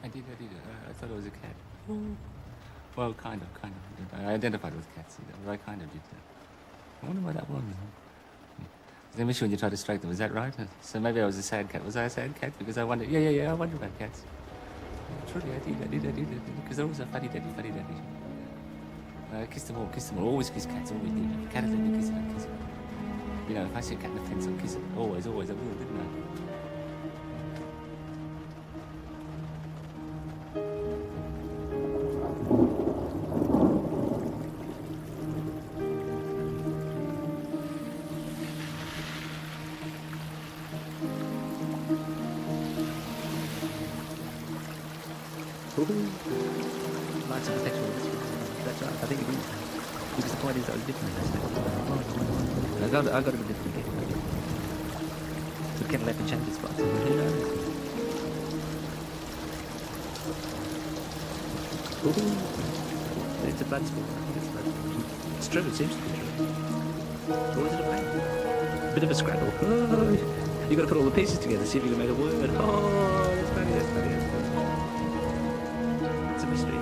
I did. I thought it was a cat. Well, kind of. I identified with cats, but I kind of did that. I wonder why that was. They miss you when you try to strike them, is that right? So maybe I was a sad cat. Was I a sad cat? Because I wonder, I wonder about cats. Truly, I did. Because they're always a fuddy-duddy. Kiss them all. Always kiss cats, always do. If a cat, let me kiss it, I'll kiss it. You know, if I see a cat in the fence, I'll kiss it. Always, I will, didn't I? Lots of protection. That's right. I think it is. Because the point is, I was different. I got a bit different again. So Ken left and changed his spots. Who knows? It's a blood sport. I think it's a blood sport. It's true. It seems to be true. Or is it a blank? A bit of a scrabble. Oh, you got to put all the pieces together, see if you can make a word. Oh, that's funny. It's a mystery.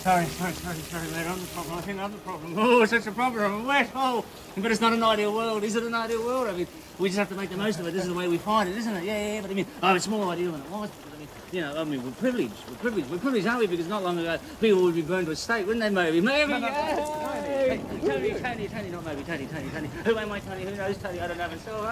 Sorry, mate. I'm the problem. I think I'm the problem. Oh, such a problem. I'm wet. Oh, but it's not an ideal world. Is it an ideal world? I mean, we just have to make the most of it. This is the way we find it, isn't it? Yeah. But I mean, it's more ideal than it was. But I mean, we're privileged. We're privileged, aren't we? Because not long ago, people would be burned to a stake, wouldn't they? Maybe. Tony, not maybe. Tony. Who am I, Tony? Who knows, Tony? I don't know myself.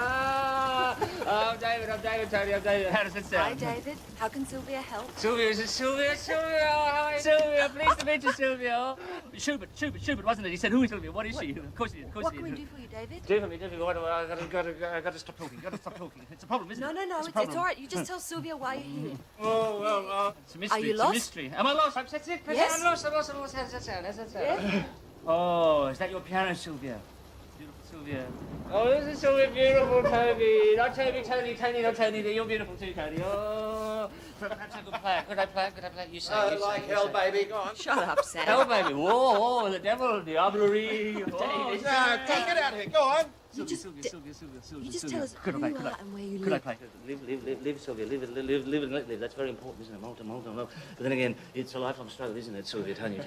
I'm David, Tony. I'm David. How does it sound? Hi, David. How can Sylvia help? Sylvia, is it Sylvia? How are you? Sylvia, pleased to meet you, Sylvia. Schubert, wasn't it? He said, who is Sylvia? What is she? Of course he did. What can we do for you, David? Do for me. What do I got to stop talking. It's a problem, isn't it? No. It's all right. You just tell Sylvia why you're here. Oh, it's a mystery. Are you lost? It's a mystery. Am I lost? That's it. Yes. I'm lost. How does that sound? Yeah. Oh, is that your piano, Sylvia? Beautiful, Sylvia. Oh, this is so beautiful, Toby. Not Toby, Tony, not Tony. You're beautiful too, Tony. Oh, perhaps I could play. Could I play? You say. Hell, baby. Go on. Shut up, Sam. Hell, baby. Whoa, the devil, diablerie. No, get out of here. Go on. Sylvia. You just tell us who you are and where you live. Could I play? Live, Sylvia. Live. That's very important, isn't it? Molten. But then again, it's a lifelong struggle, isn't it, Sylvia? Tony,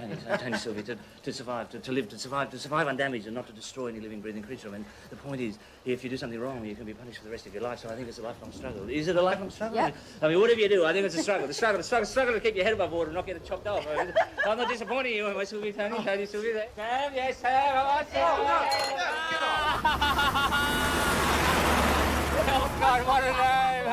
Sylvia, to survive, to survive undamaged and not to destroy any living, breathing creature. I mean, the point is, if you do something wrong, you can be punished for the rest of your life. So I think it's a lifelong struggle. Is it a lifelong struggle? Yeah. I mean, whatever you do, I think it's a struggle. The struggle to keep your head above water and not get it chopped off. I'm not disappointing you, am I, Sylvia? Tony, Sylvia. Sam, yes, Sam. Oh, God, what a name!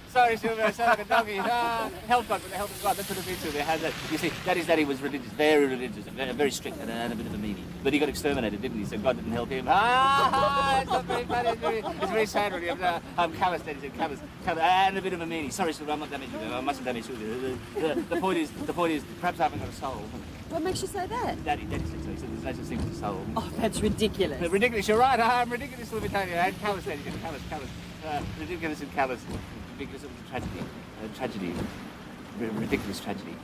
Sorry, Sylvia, I sound like a donkey. Health God, but the health of God, that's what it means, Sylvia. How's that? You see, Daddy was religious, very strict, and a bit of a meanie. But he got exterminated, didn't he? So God didn't help him. It's not very funny. It's very sad, really. I'm callous, Daddy said, callous, and a bit of a meanie. Sorry, Sylvia, I'm not damaging you. I mustn't damage Sylvia. The point is, perhaps I haven't got a soul. What makes you say that? Daddy said so. He said there's no such thing as a soul. Oh, that's ridiculous. Ridiculous, you're right. I'm ridiculous, Sylvia, and callous, Daddy. Callous. Ridiculous and callous. Because it was a tragedy. Ridiculous tragedy.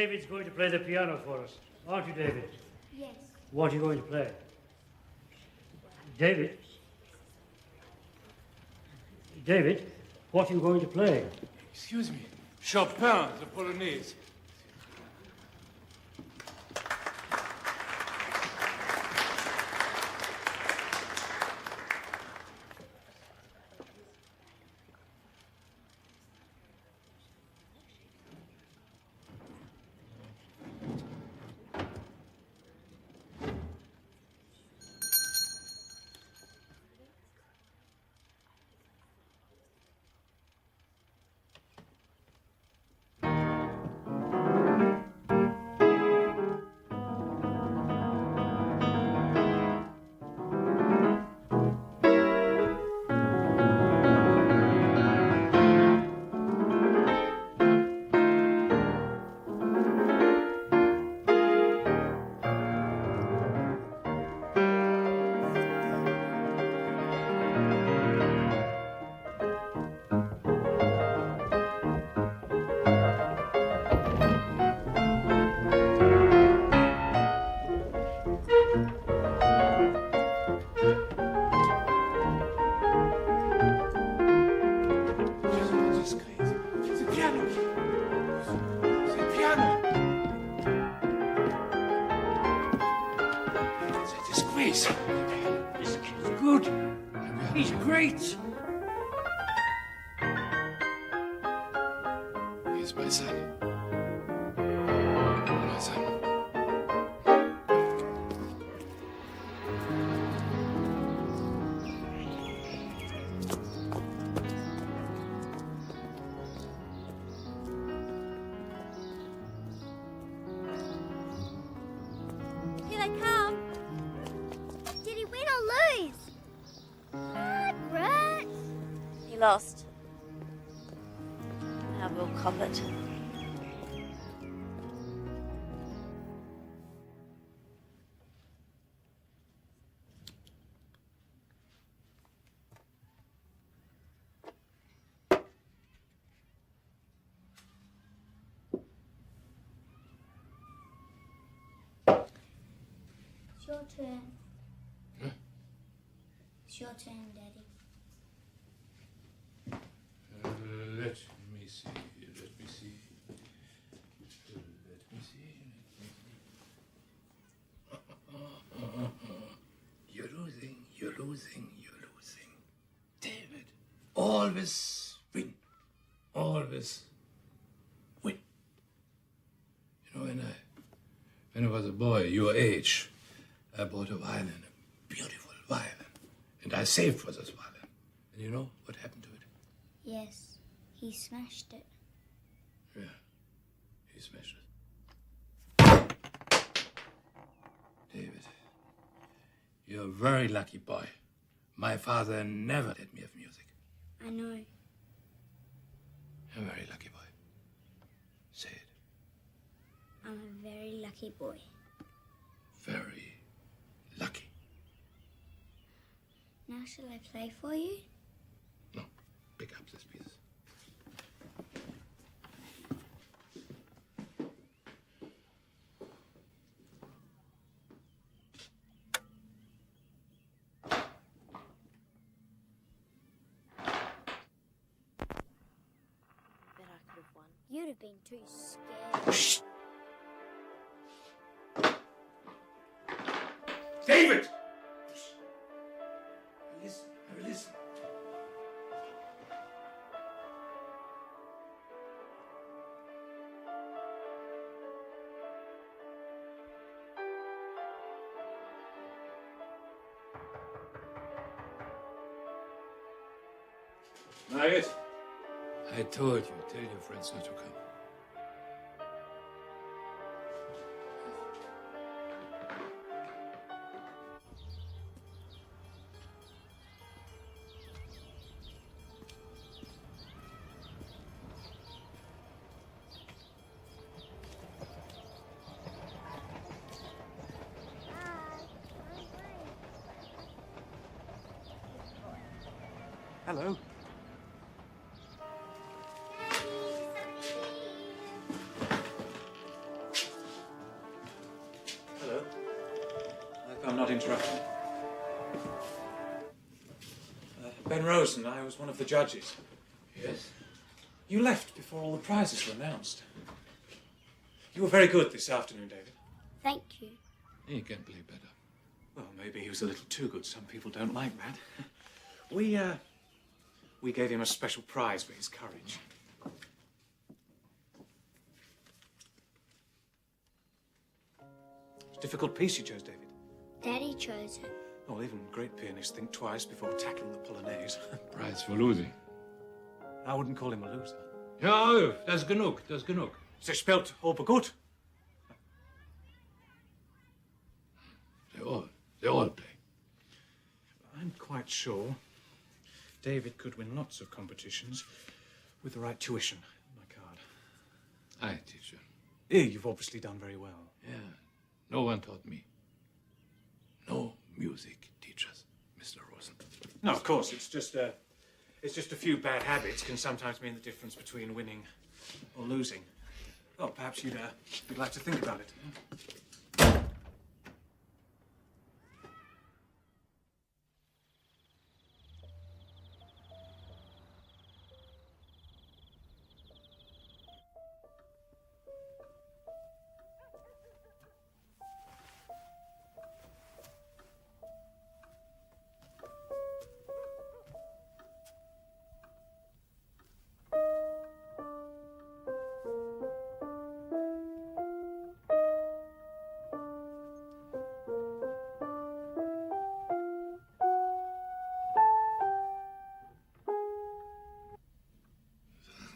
David's going to play the piano for us. Aren't you, David? Yes. What are you going to play? David? David, what are you going to play? Excuse me. Chopin, the Polonaise. This kid's good. He's great. He's my son. My son. Here they come. Did he win or lose? Margaret! He lost. Now we'll cop it. It's your turn. It's your turn, Daddy. Let me see. Let me see. You're losing. You're losing. You're losing. David, always win. Always win. You know, when I was a boy, your age, I bought a violin, a beautiful violin, and I saved for this violin. And you know what happened to it? Yes, he smashed it. Yeah, he smashed it. David, you're a very lucky boy. My father never let me have music. I know. You're a very lucky boy. Say it. I'm a very lucky boy. Very lucky. Now shall I play for you? No, pick up this piece. Bet I could have won. You'd have been too scared. Shh! David! Listen, listen. Margaret, I told you, tell your friends not to come. Hello. I'm not interrupting. Ben Rosen, I was one of the judges. Yes? You left before all the prizes were announced. You were very good this afternoon, David. Thank you. He can play better. Well, maybe he was a little too good. Some people don't like that. We gave him a special prize for his courage. It's a difficult piece you chose, David. Daddy chose it. Well, even great pianists think twice before tackling the Polonaise. Prize for losing. I wouldn't call him a loser. Ja, dat is genoeg, dat is genoeg. Ze speelt goed. They all play. I'm quite sure David could win lots of competitions with the right tuition. My card. I teach you. Yeah, you've obviously done very well. Yeah, no one taught me. No music teachers, Mr. Rosen. No, of course, it's just a few bad habits can sometimes mean the difference between winning or losing. Well, perhaps you'd like to think about it.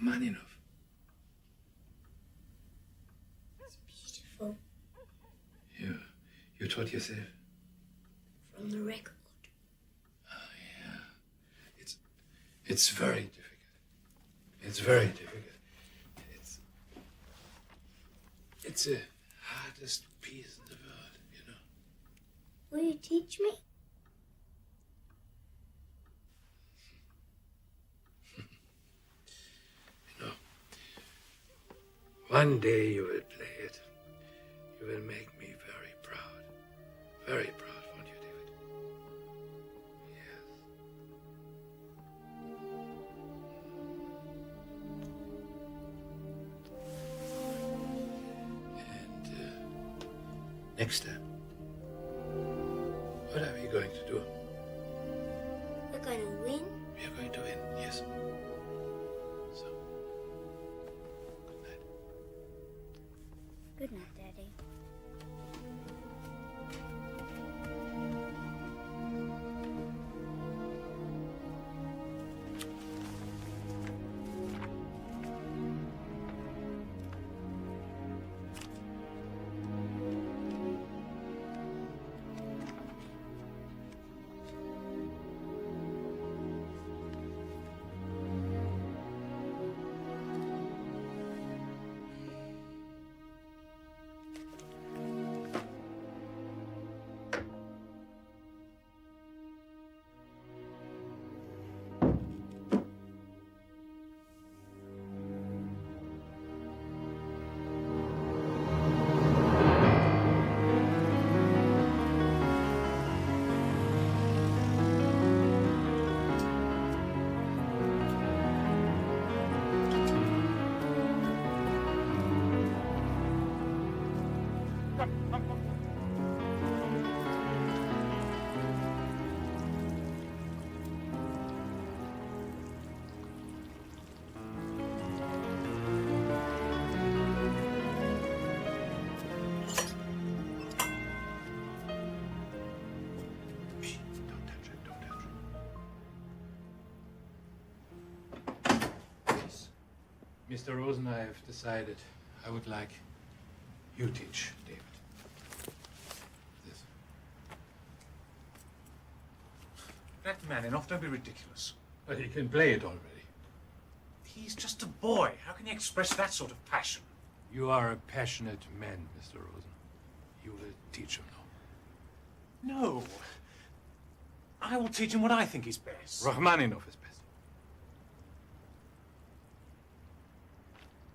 Rachmaninoff. It's beautiful. You taught yourself? From the record. It's very difficult. It's very difficult. It's the hardest piece in the world, you know. Will you teach me? You know, one day you will play it. You will make me very proud. Very proud, won't you, David? Yes. And next time, what are we going to do? We're going to win. We are going to win, yes. So, good night. Good night, Daddy. Shh, don't touch it, don't touch it. Yes. Mr. Rosen, I have decided I would like you teach David. This. Rachmaninoff, don't be ridiculous. But he can play it already. He's just a boy. How can he express that sort of passion? You are a passionate man, Mr. Rosen. You will teach him now. No. I will teach him what I think is best. Rachmaninoff is best.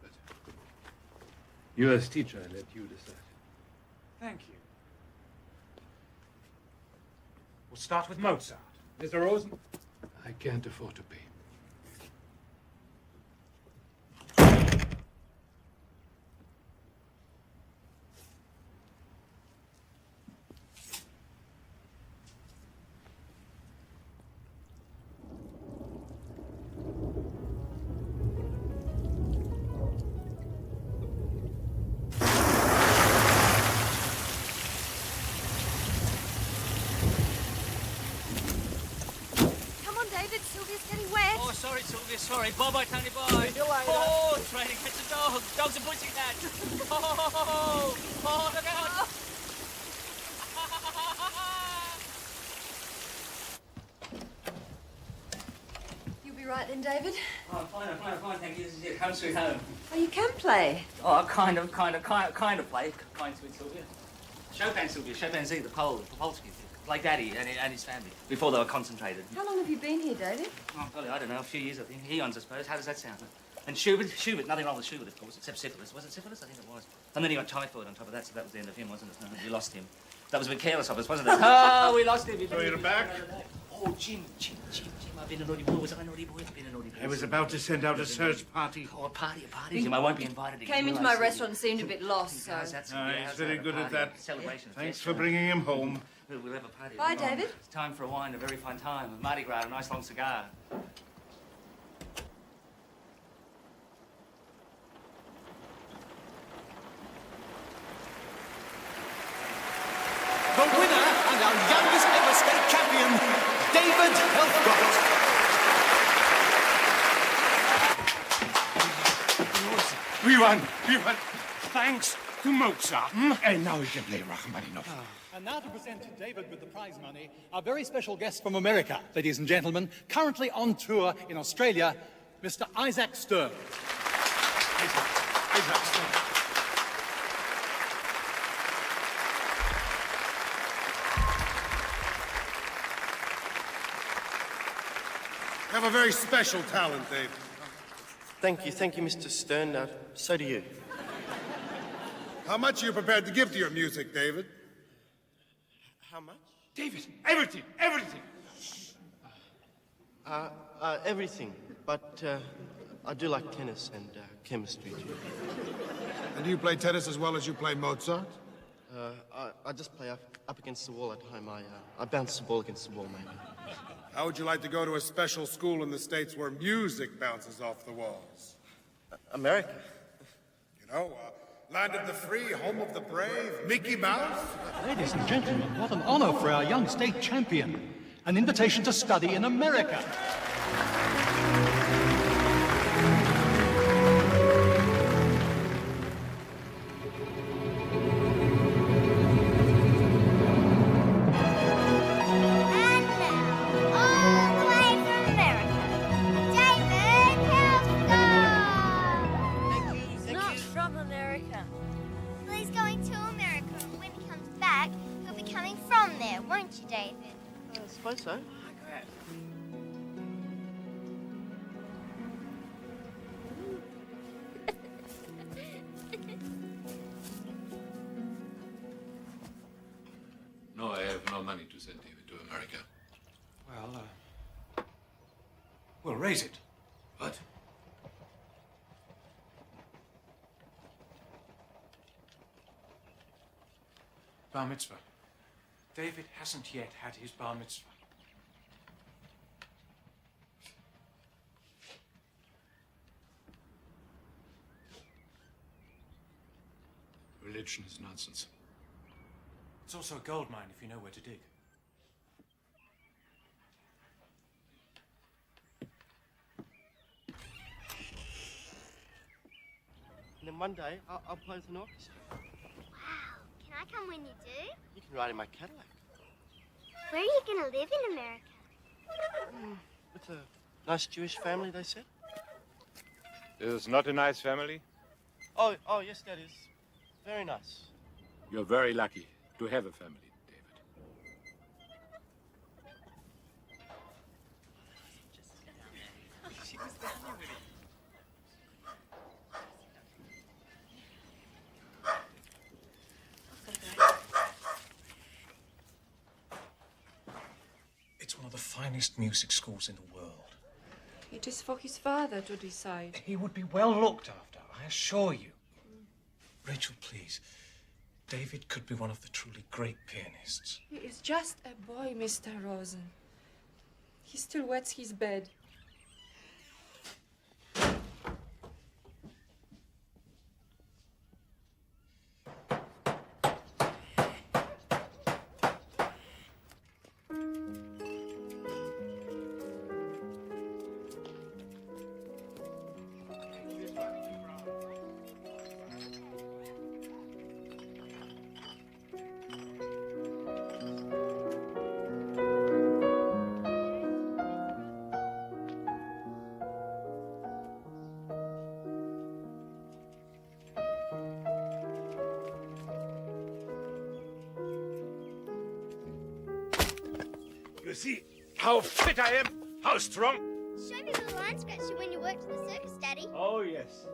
But you as teacher, I let you decide. Thank you. We'll start with Mozart. Mr. Rosen? I can't afford to pay. Come on, David. Sylvia's getting wet. Oh, sorry, Sylvia, sorry. Bye-bye, Tony, bye. See you later. Oh, trying to catch a dog. Dogs are pushing that. Oh, look out. You'll be right then, David. Oh, fine, thank you. This is it. Home sweet home. Oh, you can play. Oh, kind of play. Kind sweet Sylvia. Chopin, Sylvia. Chopin Z, the Popolsky. Like Daddy and his family. Before they were concentrated. How long have you been here, David? Oh, golly, I don't know. A few years, I think. Eons, I suppose. How does that sound? And Schubert. Nothing wrong with Schubert, of course, except syphilis. Was it syphilis? I think it was. And then he got typhoid on top of that, so that was the end of him, wasn't it? We lost him. That was a bit careless of us, wasn't it? Oh, we lost him. So you're back? Oh, Jim, I've been a naughty boy. Was I a naughty boy? I've been a naughty boy. I was about to send out a search party. Oh, a party, Jim. I won't be invited again. Came into my restaurant and seemed a bit lost, so... How's that? He's very good at that. Celebration. Thanks for bringing him home. We'll have a party. Bye, David. It's time for a wine, a very fine time. A Mardi Gras, a nice long cigar. The winner and our youngest ever state champion, David Helfgott. We won. Thanks to Mozart. And now we can play Rachmaninoff. And now to present David with the prize money, our very special guest from America, ladies and gentlemen, currently on tour in Australia, Mr. Isaac Stern. Isaac Stern. You have a very special talent, Dave. Thank you, Mr. Stern. So do you. How much are you prepared to give to your music, David? How much? David, everything. Everything. But I do like tennis and chemistry too. And do you play tennis as well as you play Mozart? I just play up against the wall at home. I bounce the ball against the wall, maybe. How would you like to go to a special school in the States where music bounces off the walls? America. You know, land of the free, home of the brave, Mickey Mouse? Ladies and gentlemen, what an honor for our young state champion. An invitation to study in America. And now, all the way from America, David Helfgott. He's not from America. Well, he's going to America, and when he comes back, he'll be coming from there, won't you, David? I suppose so. No, I have no money to send David to America. Well, we'll raise it. What? Bar mitzvah. David hasn't yet had his bar mitzvah. Religion is nonsense. It's also a gold mine if you know where to dig. And then one day, I'll play with an orchestra. Wow. Can I come when you do? You can ride in my Cadillac. Where are you going to live in America? With a nice Jewish family, they said. Is not a nice family? Oh, yes, that is. Very nice. You're very lucky to have a family, David. finest music schools in the world. It is for his father to decide. He would be well looked after, I assure you. Rachel, please. David could be one of the truly great pianists. He is just a boy, Mr. Rosen. He still wets his bed. You see how fit I am? How strong? Show me the line scratcher when you worked at the circus, Daddy. Oh, yes.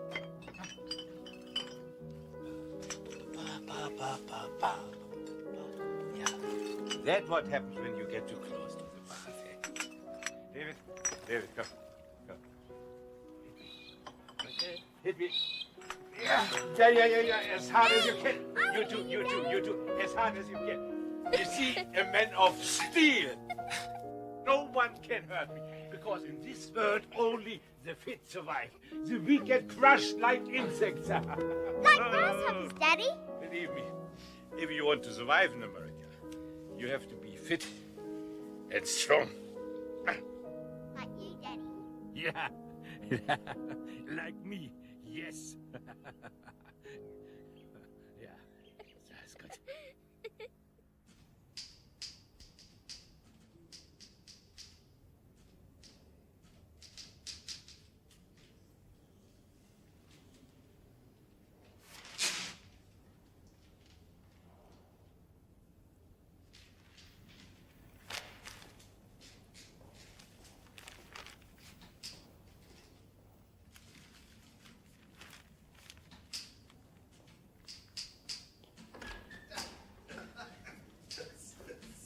Yeah. That's what happens when you get too close to the bath. Eh? David, come. Okay, hit me. Yeah, as hard as you can. You too, as hard as you can. You see, a man of steel. No one can hurt me, because in this world only the fit survive. The weak get crushed like insects. Like grasshoppers, Daddy. Believe me, if you want to survive in America, you have to be fit and strong. Like you, Daddy. Yeah, like me, yes. Yeah, that's good.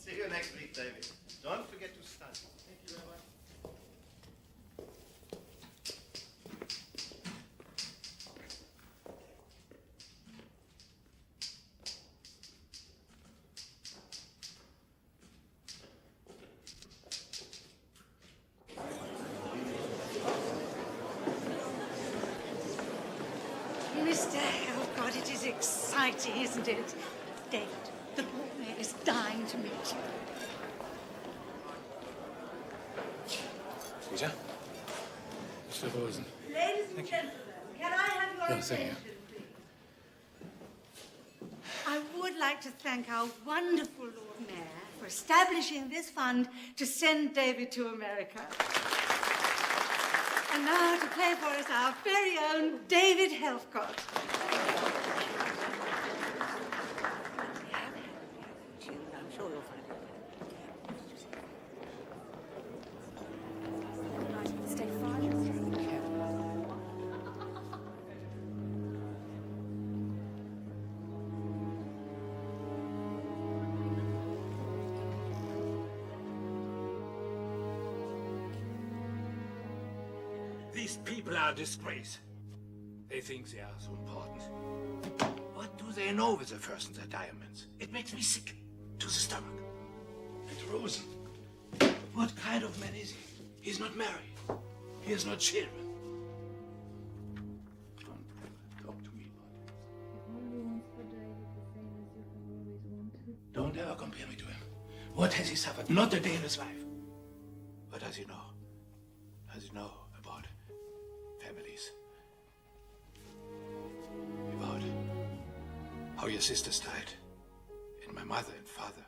See you next week, David. Don't forget to study. Thank you very much. Mr. Helfgott, it is exciting, isn't it? David, the Lord Mayor is dying to meet you. Peter? Mr. Rosen. Ladies and gentlemen, can I have your Yes, thank you. attention, please? I would like to thank our wonderful Lord Mayor for establishing this fund to send David to America. And now to play for us our very own David Helfgott. I'm sure you'll find it. Stay far. These people are a disgrace. They think they are so important. What do they know with the first and the diamonds? It makes me sick to the stomach. And Rosen, what kind of man is he? He's not married. He has no children. Don't talk to me about it. Don't ever compare me to him. What has he suffered? Not a day in his life. What does he know? Does he know about families? About how your sisters died, and my mother and father.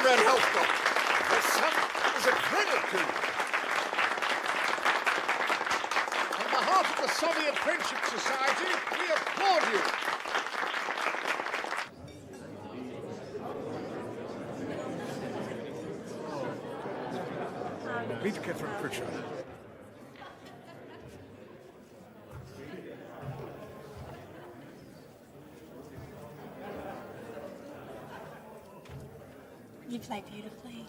Van Helfgott. Your son is a credit to you. On behalf of the Soviet Friendship Society, we applaud you. Meet Catherine Pritchard. You play beautifully.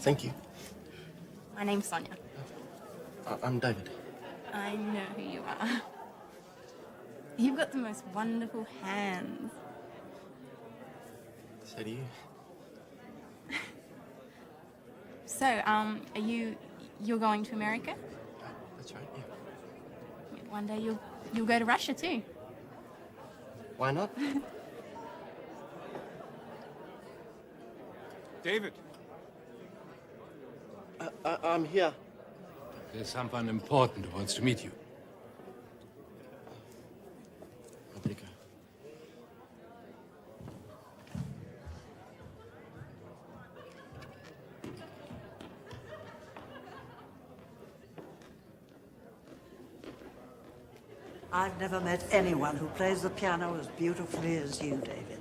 Thank you. My name's Sonia. I'm David. I know who you are. You've got the most wonderful hands. So do you. So, you're going to America? That's right, yeah. One day you'll go to Russia too. Why not? David. I'm here. There's someone important who wants to meet you. I better go. I've never met anyone who plays the piano as beautifully as you, David.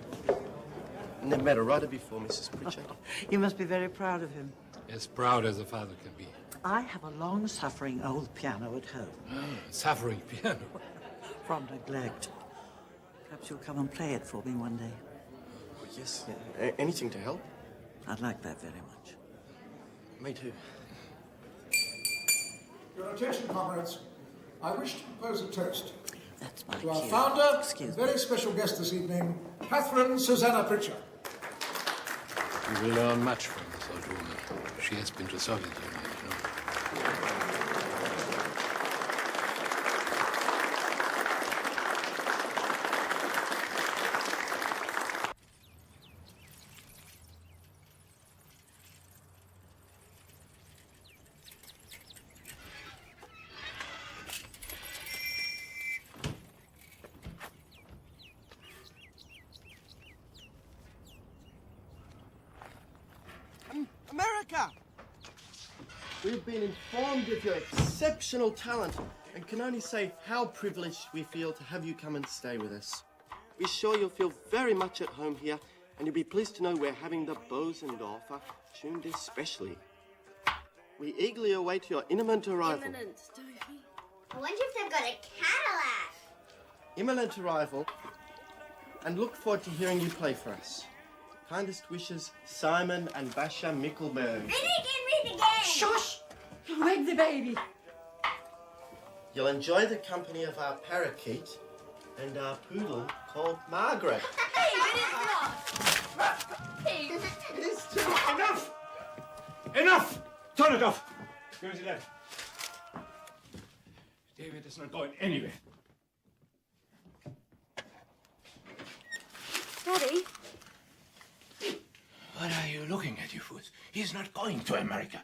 Never met a writer before, Mrs. Pritchard. You must be very proud of him. As proud as a father can be. I have a long-suffering old piano at home. Suffering piano. From neglect. Perhaps you'll come and play it for me one day. Oh, yes. Anything to help? I'd like that very much. Me too. Your attention, comrades. I wish to propose a toast. That's my to our cue. founder, Excuse and very special guest this evening, Catherine Susanna Pritchard. You will learn much from this old woman. She has been to Soviet Union, you know. America! We've been informed of your exceptional talent and can only say how privileged we feel to have you come and stay with us. We're sure you'll feel very much at home here, and you'll be pleased to know we're having the Bosendorfer tuned especially. We eagerly await your imminent arrival. Imminent, Dopey. I wonder if they've got a Cadillac. Imminent arrival, and look forward to hearing you play for us. Kindest wishes, Simon and Basha Mickelberg. Read again. Shush! You wake the baby. You'll enjoy the company of our parakeet and our poodle called Margaret. Hey, It is too. Enough! Enough! Turn it off. Where is it at? David is not going anywhere. Daddy? What are you looking at, you fools? He's not going to America.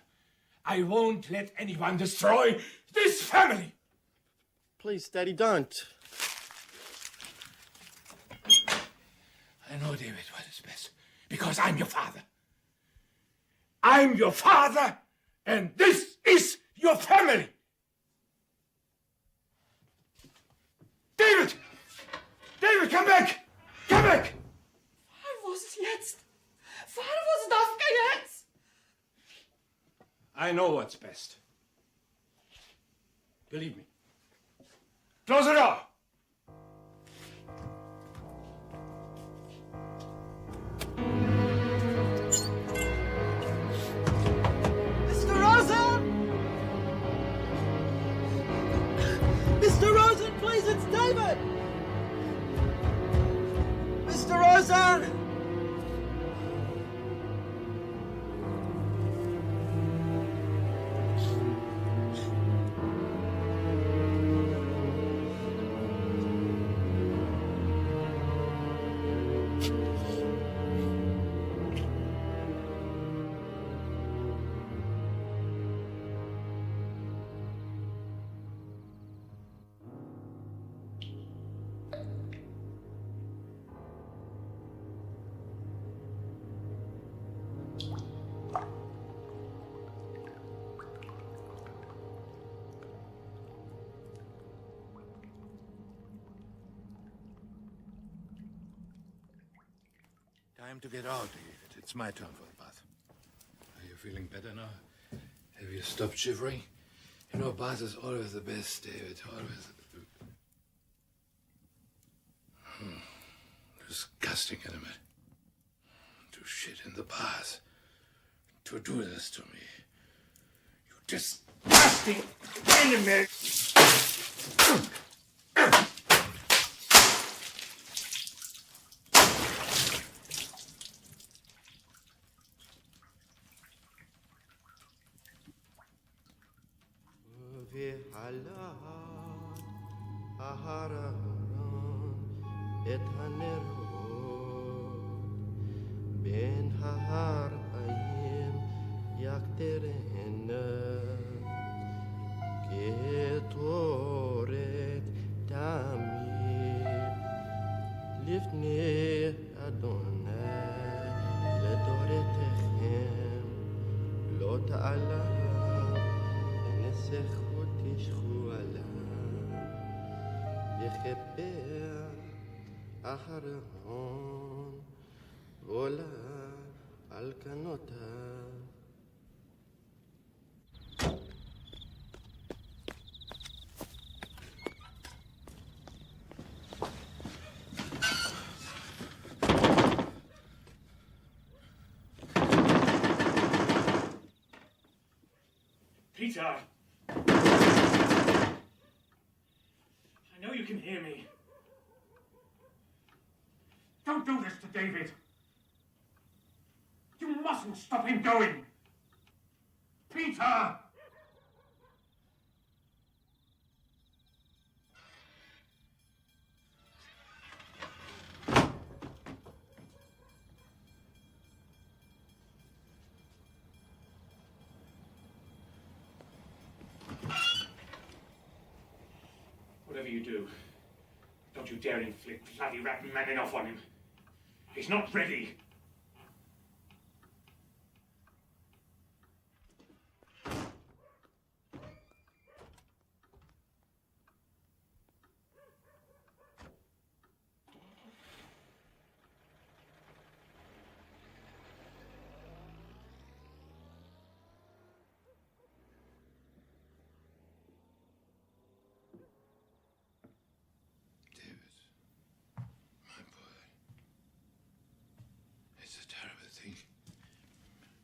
I won't let anyone destroy this family. Please, Daddy, don't. I know, David, what is best. Because I'm your father. I'm your father, and this is your family. David! David, come back! Come back! Was es jetzt? Vater, was das jetzt? I know what's best. Believe me. Close the door! Mr. Rosen! Mr. Rosen, please, it's David! Mr. Rosen! Time to get out, David. It's my turn for the bath. Are you feeling better now? Have you stopped shivering? You know, bath is always the best, David. Always. Disgusting animal. To shit in the bath. To do this to me. You disgusting animal! בין ההרעים יקטרנה כתורת תמיד לפני אדוני לדורתכם לא תעלה נסחו תשחו עליו יכפר אחרון עולה על כנותיו. Peter! I know you can hear me. Don't do this to David. You mustn't stop him going. Peter! Whatever you do, don't you dare inflict bloody rat man enough on him. He's not ready.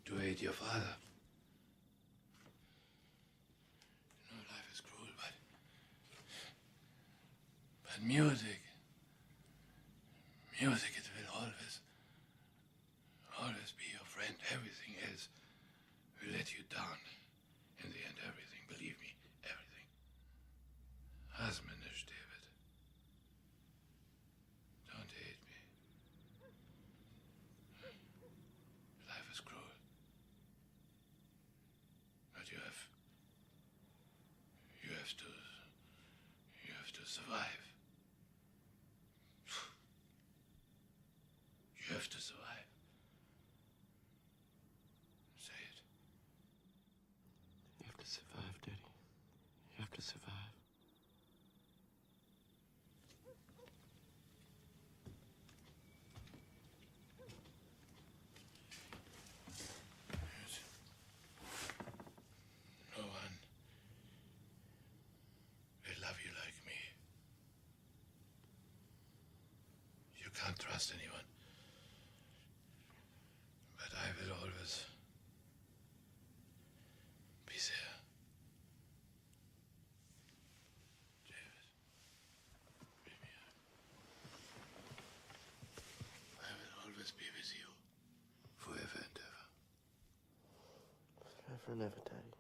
To hate your father. You know, life is cruel, but music, it will always be your friend. Everything else will let you down. In the end, everything, believe me, everything. Hasmanish, David. Don't hate me. Life is cruel. But you have to survive. You have to survive. Say it. You have to survive, Daddy. You have to survive. No one will love you like me. You can't trust anyone. But I will always be there. David, baby, I will always be with you. Forever and ever. Forever and ever, Daddy.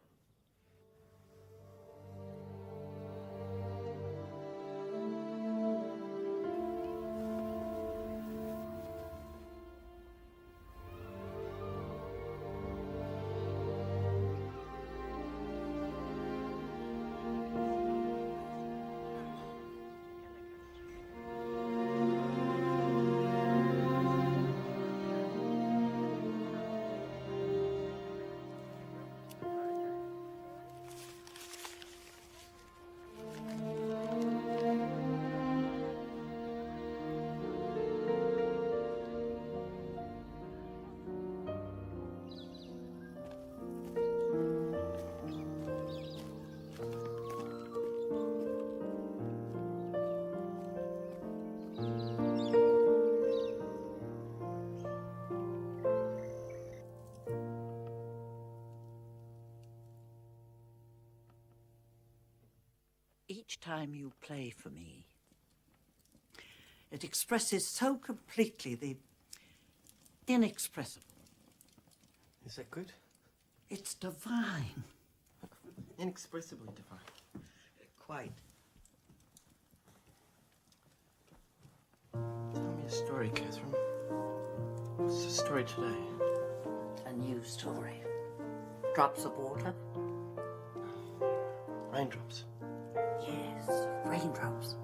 each time you play for me. It expresses so completely the inexpressible. Is that good? It's divine. Inexpressibly divine. Quite. Tell me a story, Catherine. What's the story today? A new story. Drops of water? Raindrops. Yes, raindrops.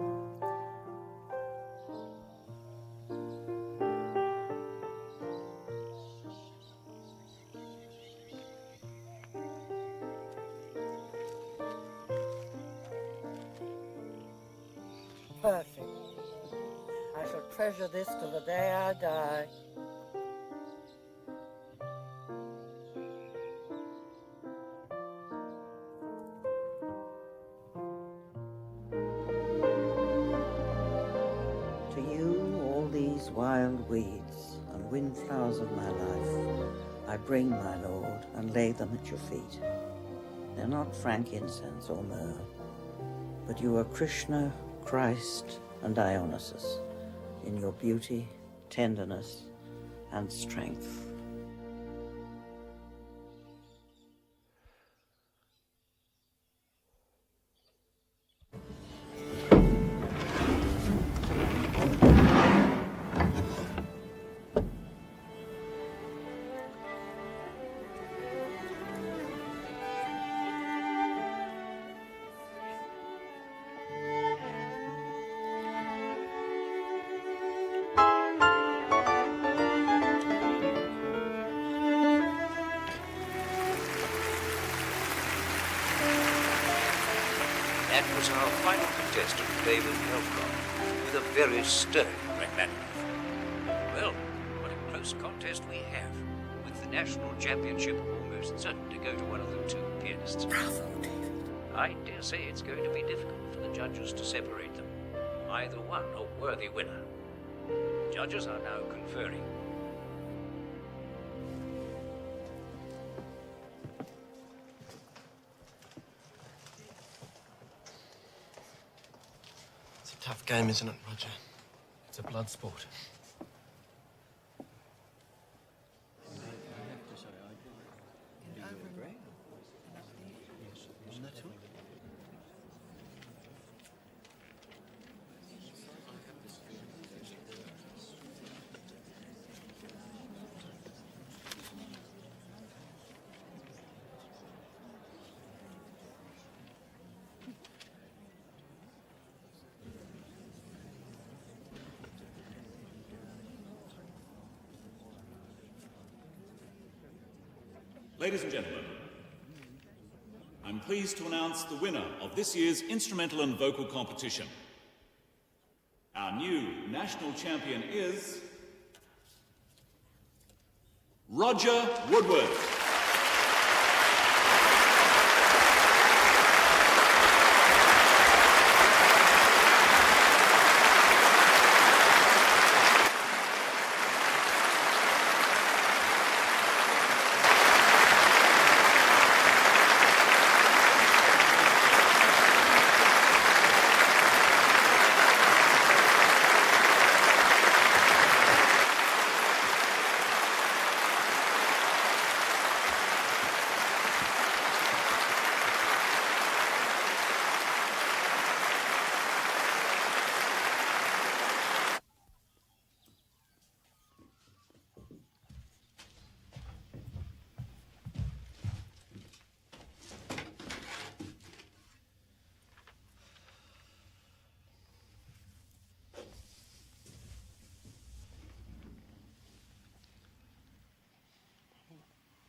Perfect. I shall treasure this till the day I die. To you, all these wild weeds and windflowers of my life, I bring, my lord, and lay them at your feet. They're not frankincense or myrrh, but you are Krishna, Christ, and Dionysus in your beauty, tenderness, and strength. That was our final contestant, David Helfgott, with a very stirring Rachmaninoff. Well, what a close contest we have, with the national championship almost certain to go to one of the two pianists. Bravo, David. I dare say it's going to be difficult for the judges to separate them. Either one a worthy winner. Judges are now conferring. It's a tough game, isn't it, Roger? It's a blood sport. Ladies and gentlemen, I'm pleased to announce the winner of this year's instrumental and vocal competition. Our new national champion is Roger Woodward.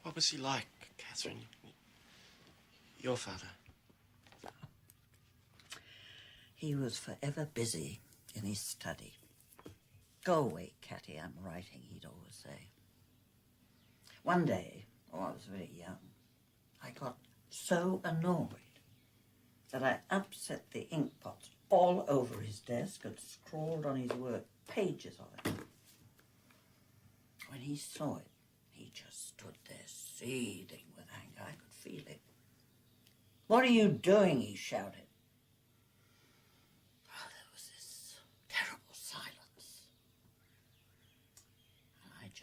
What was he like, Catherine? Your father? He was forever busy in his study. Go away, Catty, I'm writing, he'd always say. One day, I was very young, I got so annoyed that I upset the ink pots all over his desk and scrawled on his work pages of it. When he saw it, he just stood there seething with anger. I could feel it. "What are you doing?" he shouted.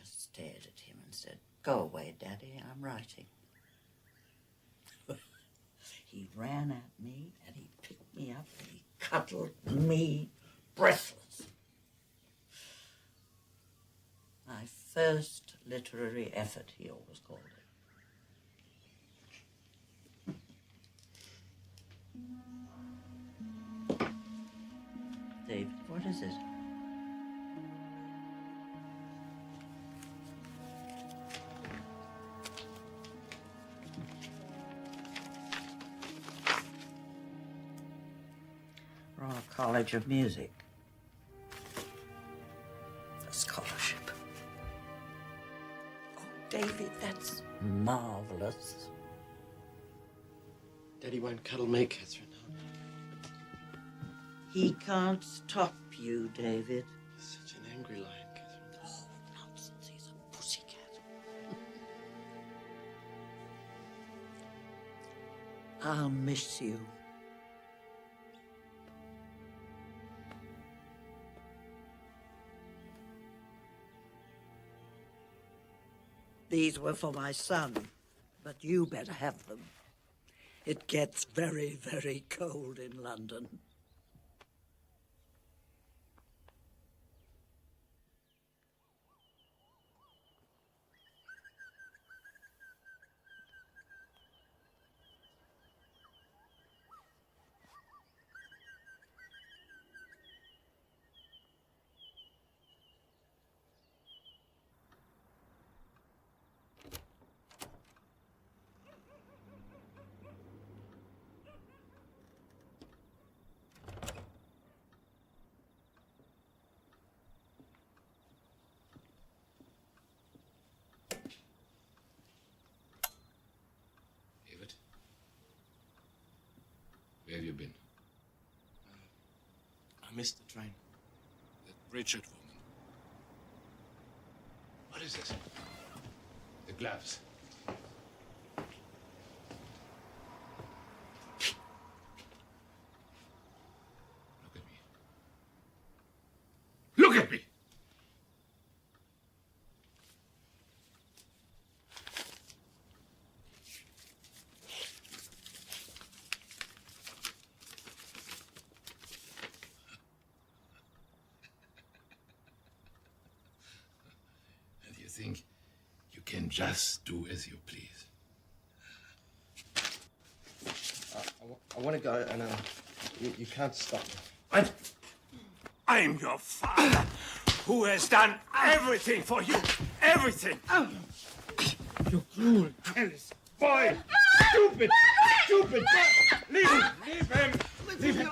just stared at him and said, "Go away, Daddy, I'm writing." He ran at me and he picked me up and he cuddled me breathless. My first literary effort, he always called it. David, what is it? Royal College of Music. A scholarship. Oh, David, that's marvelous. Daddy won't cuddle me, Catherine. He can't stop you, David. He's such an angry lion, Catherine. Oh, nonsense. He's a pussycat. I'll miss you. These were for my son, but you better have them. It gets very, very cold in London. Where have you been? I missed the train. That Richard woman. What is this? The gloves. Look at me! Think you can just do as you please. I want to go, and you can't stop me. What? I'm your father, who has done everything for you. Everything. You cruel, careless boy. Stupid, stupid boy. Leave him. Leave him. Leave him.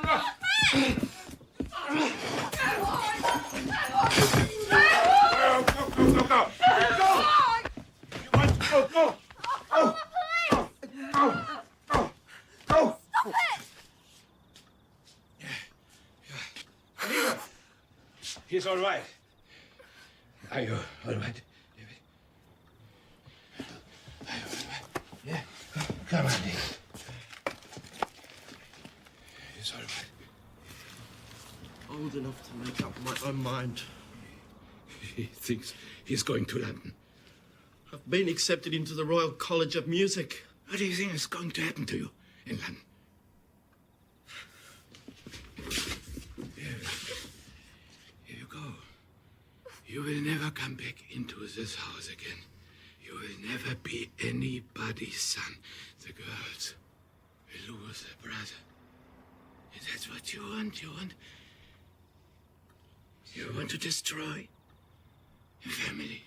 Go. You want to go? Go. Go. Stop it! Leave him. He's all right. Are you all right, David? Are you all right? Yeah. Come on, David. He's all right. Old enough to make up my own mind. He thinks he's going to London. I've been accepted into the Royal College of Music. What do you think is going to happen to you in London? Here you go. You will never come back into this house again. You will never be anybody's son. The girls will lose their brother. And that's what you want. You want to destroy your family.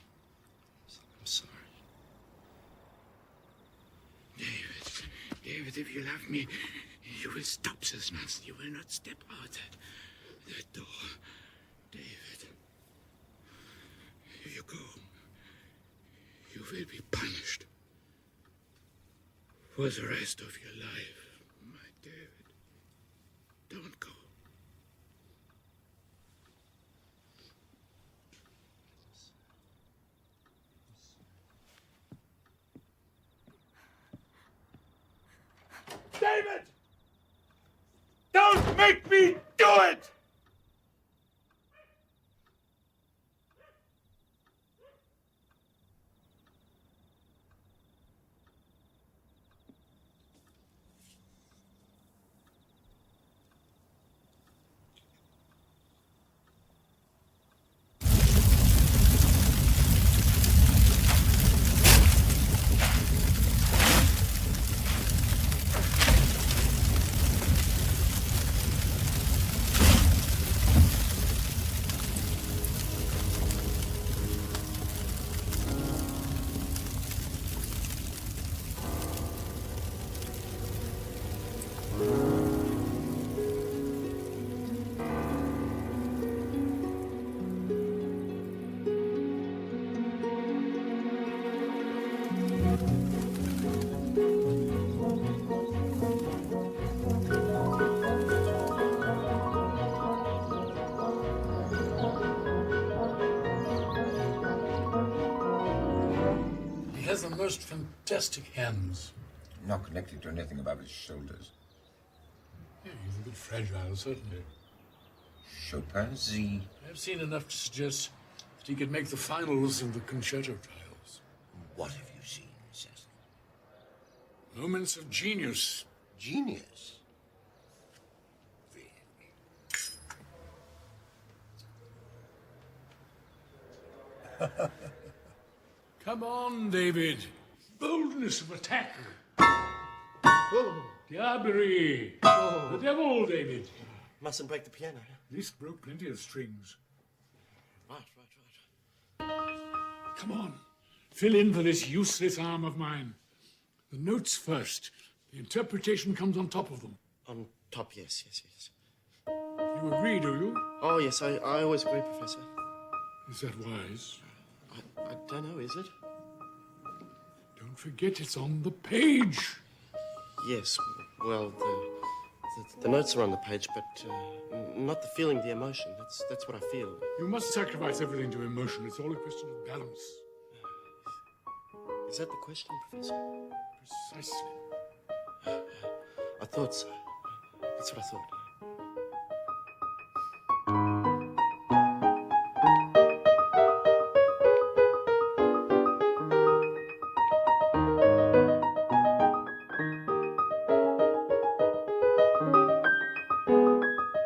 I'm sorry. David, if you love me, you will stop this nonsense. You will not step out that door. David, if you go, you will be punished for the rest of your life, my David. Don't go. David! Don't make me do it! has the most fantastic hands. Not connected to anything above his shoulders. Yeah, he's a bit fragile, certainly. Chopin-Z. I've seen enough to suggest that he could make the finals in the concerto trials. What have you seen, Cecil? Moments of genius. Genius? Come on, David. Boldness of attack. Oh, Diablerie. Oh. The devil, David. Mustn't break the piano. At least broke plenty of strings. Right. Come on. Fill in for this useless arm of mine. The notes first. The interpretation comes on top of them. On top, yes. You agree, do you? Oh, yes, I always agree, Professor. Is that wise? I don't know, is it? Don't forget it's on the page. Yes, well, the notes are on the page, but not the feeling, the emotion. That's what I feel. You must sacrifice everything to emotion. It's all a question of balance. Is that the question, Professor? Precisely. I thought so. That's what I thought.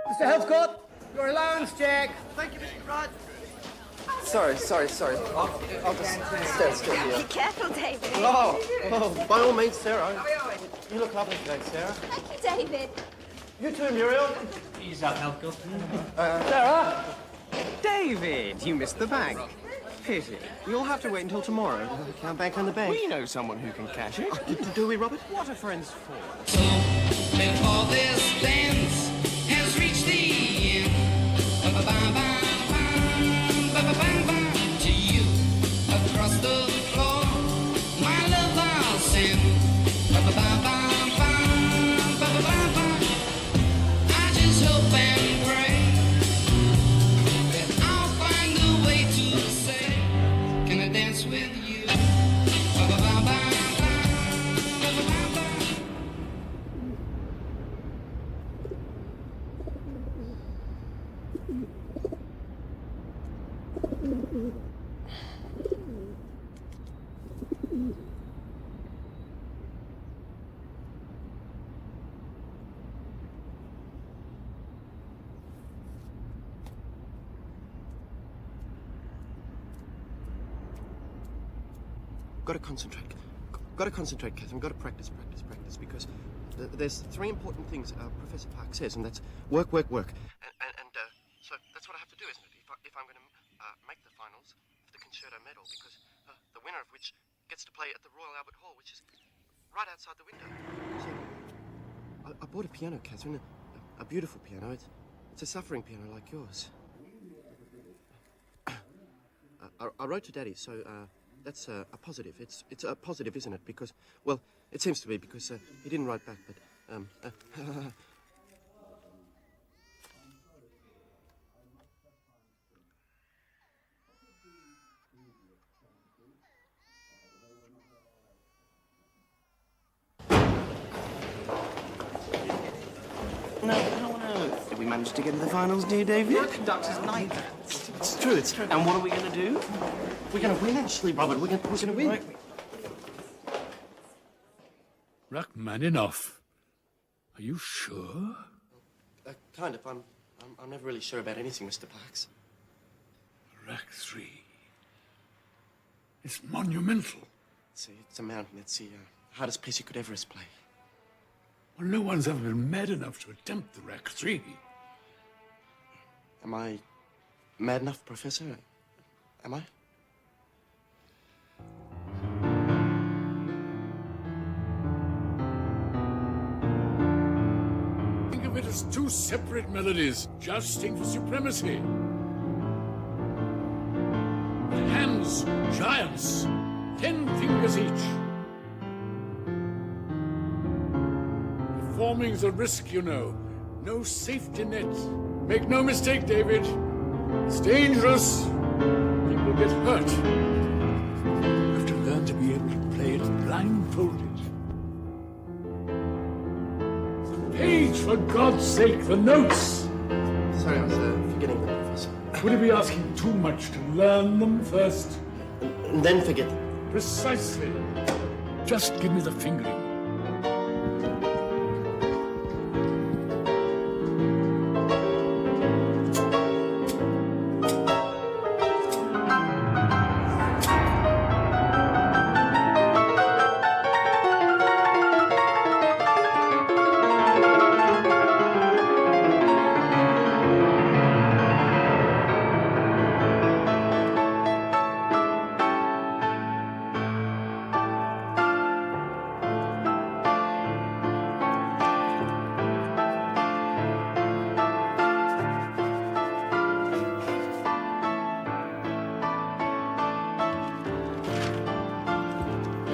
Mr. Heathcote, your allowance check. Thank you, Mr. Rudd. Sorry. I'll just stand still here. Be careful, David. Oh, by all means, Sarah. You look lovely today, Sarah. Thank you, David. You too, Muriel. Ease up, Heathcote. Sarah? David, you missed the bank. Pity. You'll have to wait until tomorrow. We can't bank on the bank. We know someone who can cash it. Do we, Robert? What are friends for? Before this dance has reached the end, to you across the floor, my love I'll send. I just hope and pray that I'll find a way to say, can I dance with you? Got to concentrate, Catherine. Got to practice, because there's three important things Professor Park says, and that's work. And so that's what I have to do, isn't it? If I'm going to make the finals for the concerto medal, because the winner of which gets to play at the Royal Albert Hall, which is right outside the window. So I bought a piano, Catherine, a beautiful piano. It's a suffering piano like yours. I wrote to Daddy, so that's a positive. It's a positive, isn't it? Because, well, it seems to be, because he didn't write back, but No. Did we manage to get to the finals, dear David? We're conductor's night. It's true. And what are we going to do? We're going to win, actually, Robert. We're going to win. Rachmaninoff. Are you sure? Kind of. I'm never really sure about anything, Mr. Parks. Rach 3. It's monumental. It's a mountain. It's the hardest piece you could ever play. Well, no one's ever been mad enough to attempt the Rach 3. Am I mad enough, Professor? Am I? Think of it as two separate melodies, jousting for supremacy. The hands, giants, 10 fingers each. Performing's a risk, you know. No safety net. Make no mistake, David. It's dangerous. People get hurt. You have to learn to be able to blindfolded. The page, for God's sake, the notes! Sorry, I was forgetting them, Professor. Would it be asking too much to learn them first? And then forget them. Precisely. Just give me the fingering.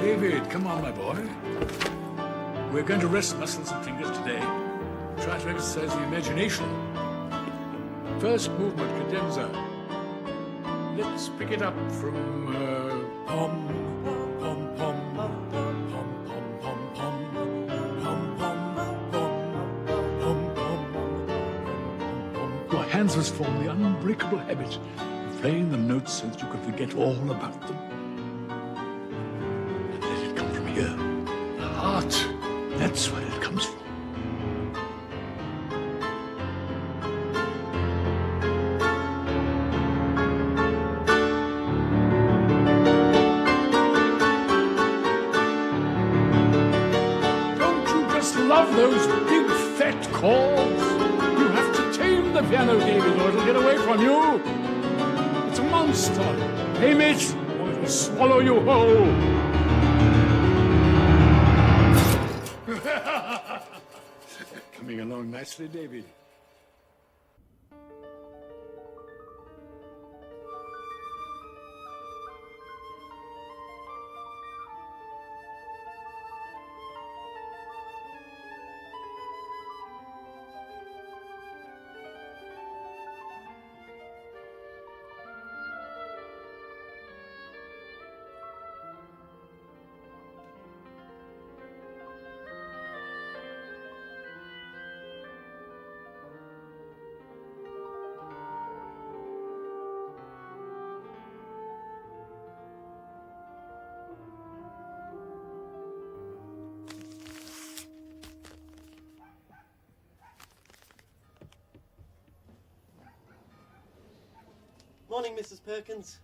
David, come on, my boy. We're going to rest muscles and fingers today. Try to exercise the imagination. First movement, cadenza. Let's pick it up from pom, pom, pom, pom, pom, pom, pom, pom, pom, pom, pom, pom. Your hands must form the unbreakable habit of playing the notes so that you can forget all about them. The heart, that's where it comes from. Don't you just love those big fat chords? You have to tame the piano, David, or it'll get away from you. It's a monster. Tame it, or it'll swallow you whole. Coming along nicely, David. Morning, Mrs. Perkins.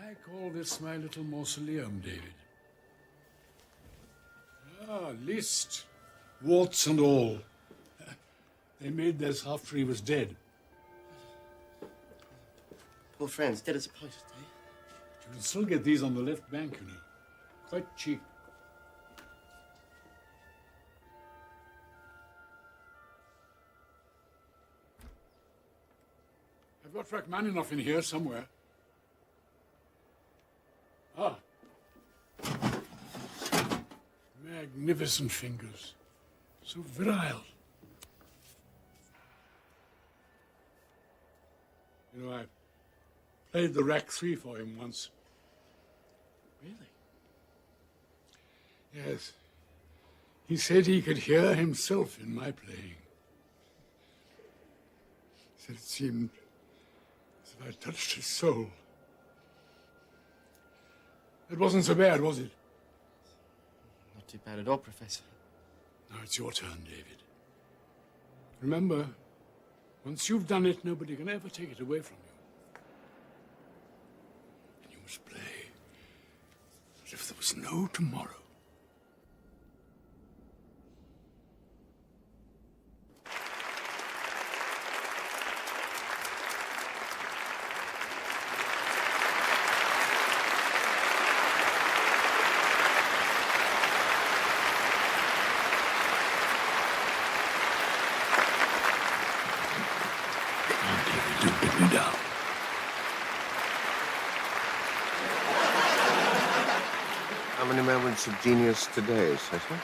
I call this my little mausoleum, David. Ah, Liszt, warts and all. They made this after he was dead. Poor friends, dead as a post, eh? You can still get these on the left bank, you know. Quite cheap. I've got Rachmaninoff in here somewhere. Ah. Magnificent fingers. So virile. You know, I played the Rach 3 for him once. Really? Yes. He said he could hear himself in my playing. He said it seemed as if I touched his soul. It wasn't so bad, was it? Not too bad at all, Professor. Now it's your turn, David. Remember, once you've done it, nobody can ever take it away from you. And you must play as if there was no tomorrow. Don't get me down. How many moments of genius today, Cecil?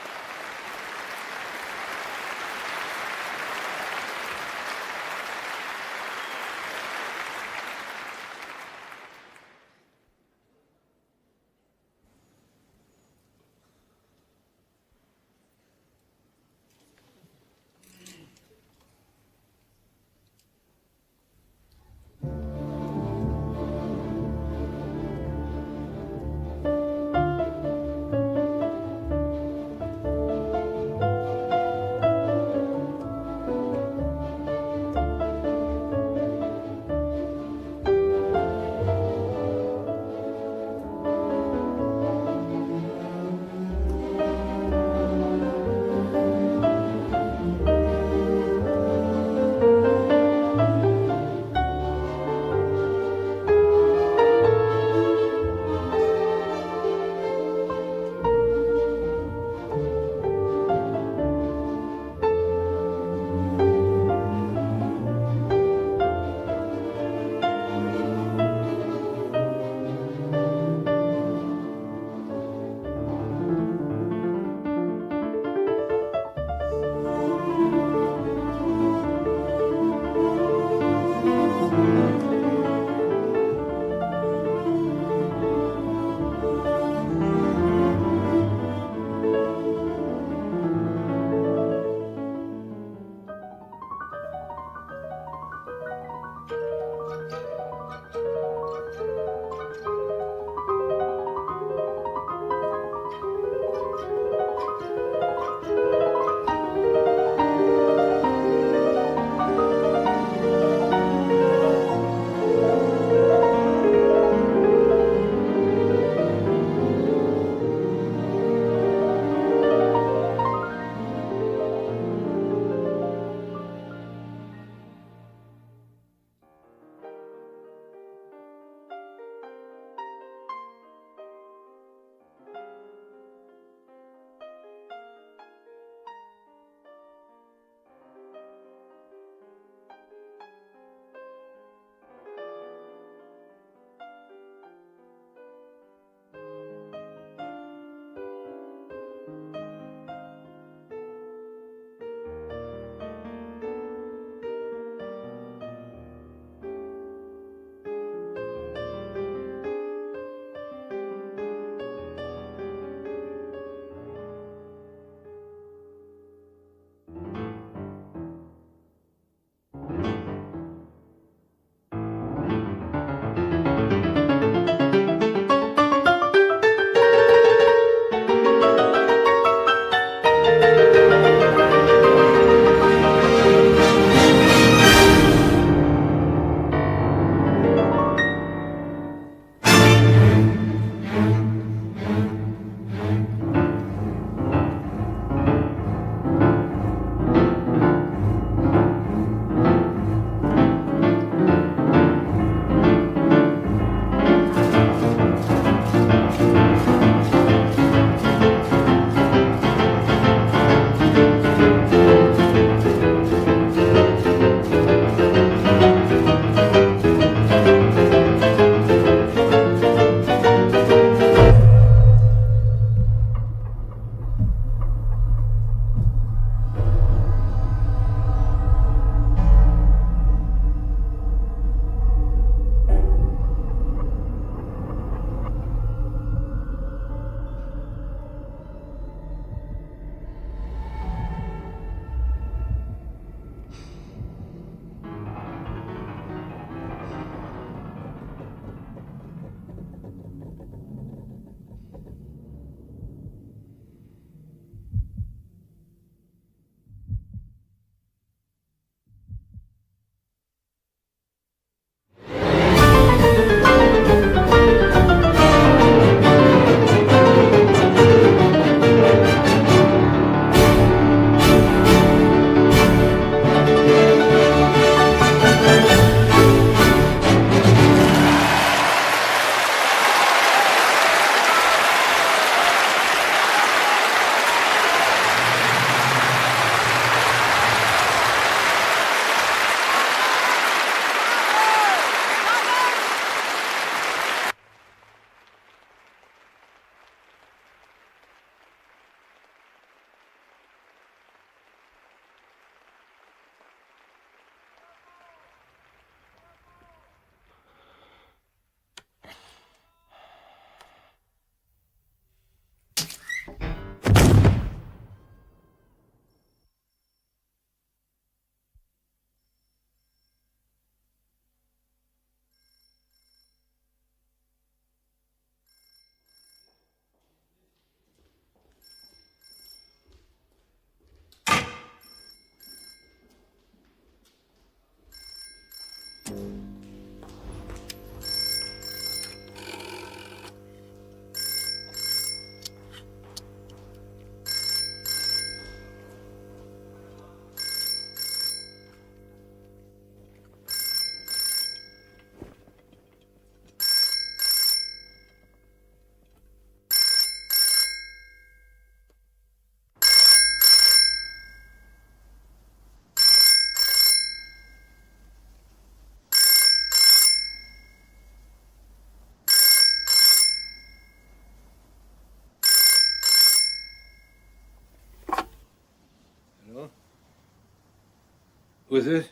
with it.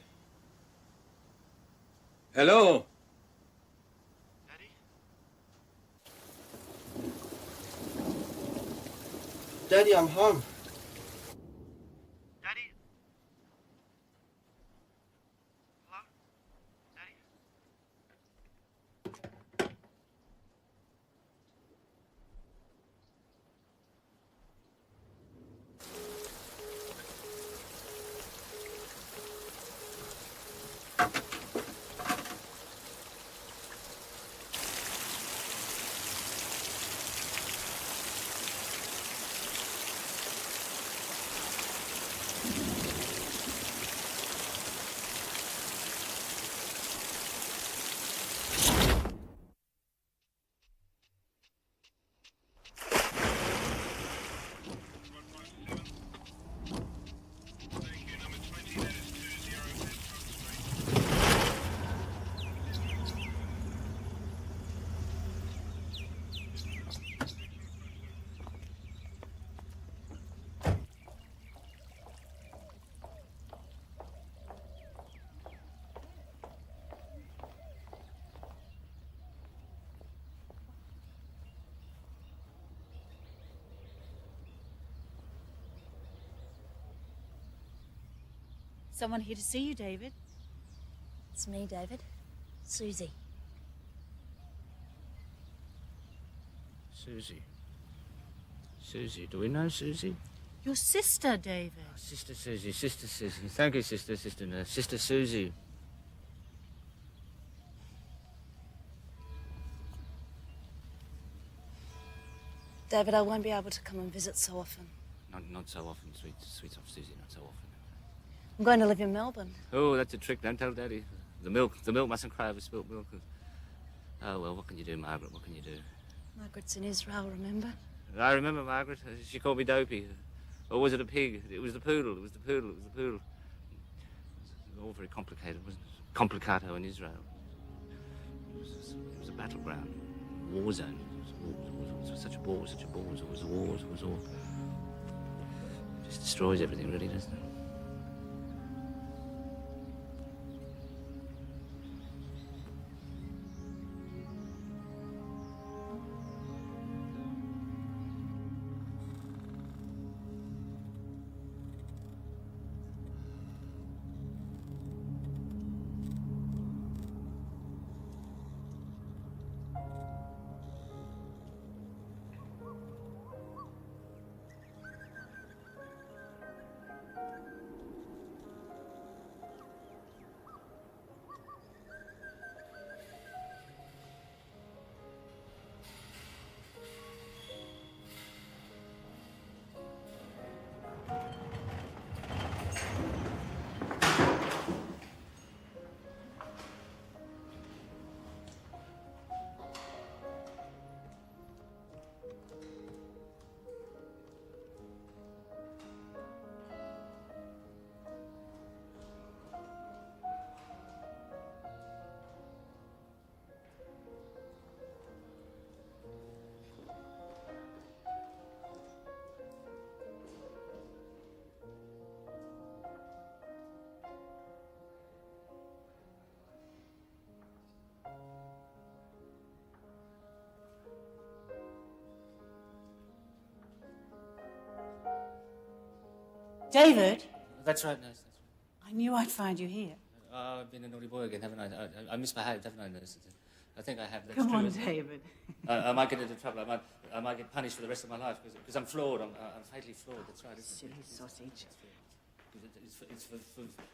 Hello? Daddy, I'm home. Someone here to see you, David. It's me, David. Susie. Susie. Susie, do we know Susie? Your sister, David. Oh, Sister Susie, Sister Susie. Thank you, Sister Nurse. Sister Susie. David, I won't be able to come and visit so often. Not so often, sweet soft Susie, not so often. I'm going to live in Melbourne. Oh, that's a trick. Don't tell Daddy. The milk mustn't cry over spilt milk. Oh, well, what can you do, Margaret? What can you do? Margaret's in Israel, remember? I remember Margaret. She called me dopey. Or was it a pig? It was the poodle. It was the poodle. It was the poodle. It was all very complicated, wasn't it? Complicato in Israel. It was a battleground. War zone. It was such a bore, such a bore. It was wars. It was all... It just destroys everything, really, doesn't it? David? That's right, Nurse. I knew I'd find you here. I've been a naughty boy again, haven't I? I misbehaved, haven't I, Nurse? I think I have. That's Come true, on, isn't it? David. I might get into trouble. I might get punished for the rest of my life because I'm flawed. I'm fatally flawed. That's right, isn't it? Silly sausage. It's for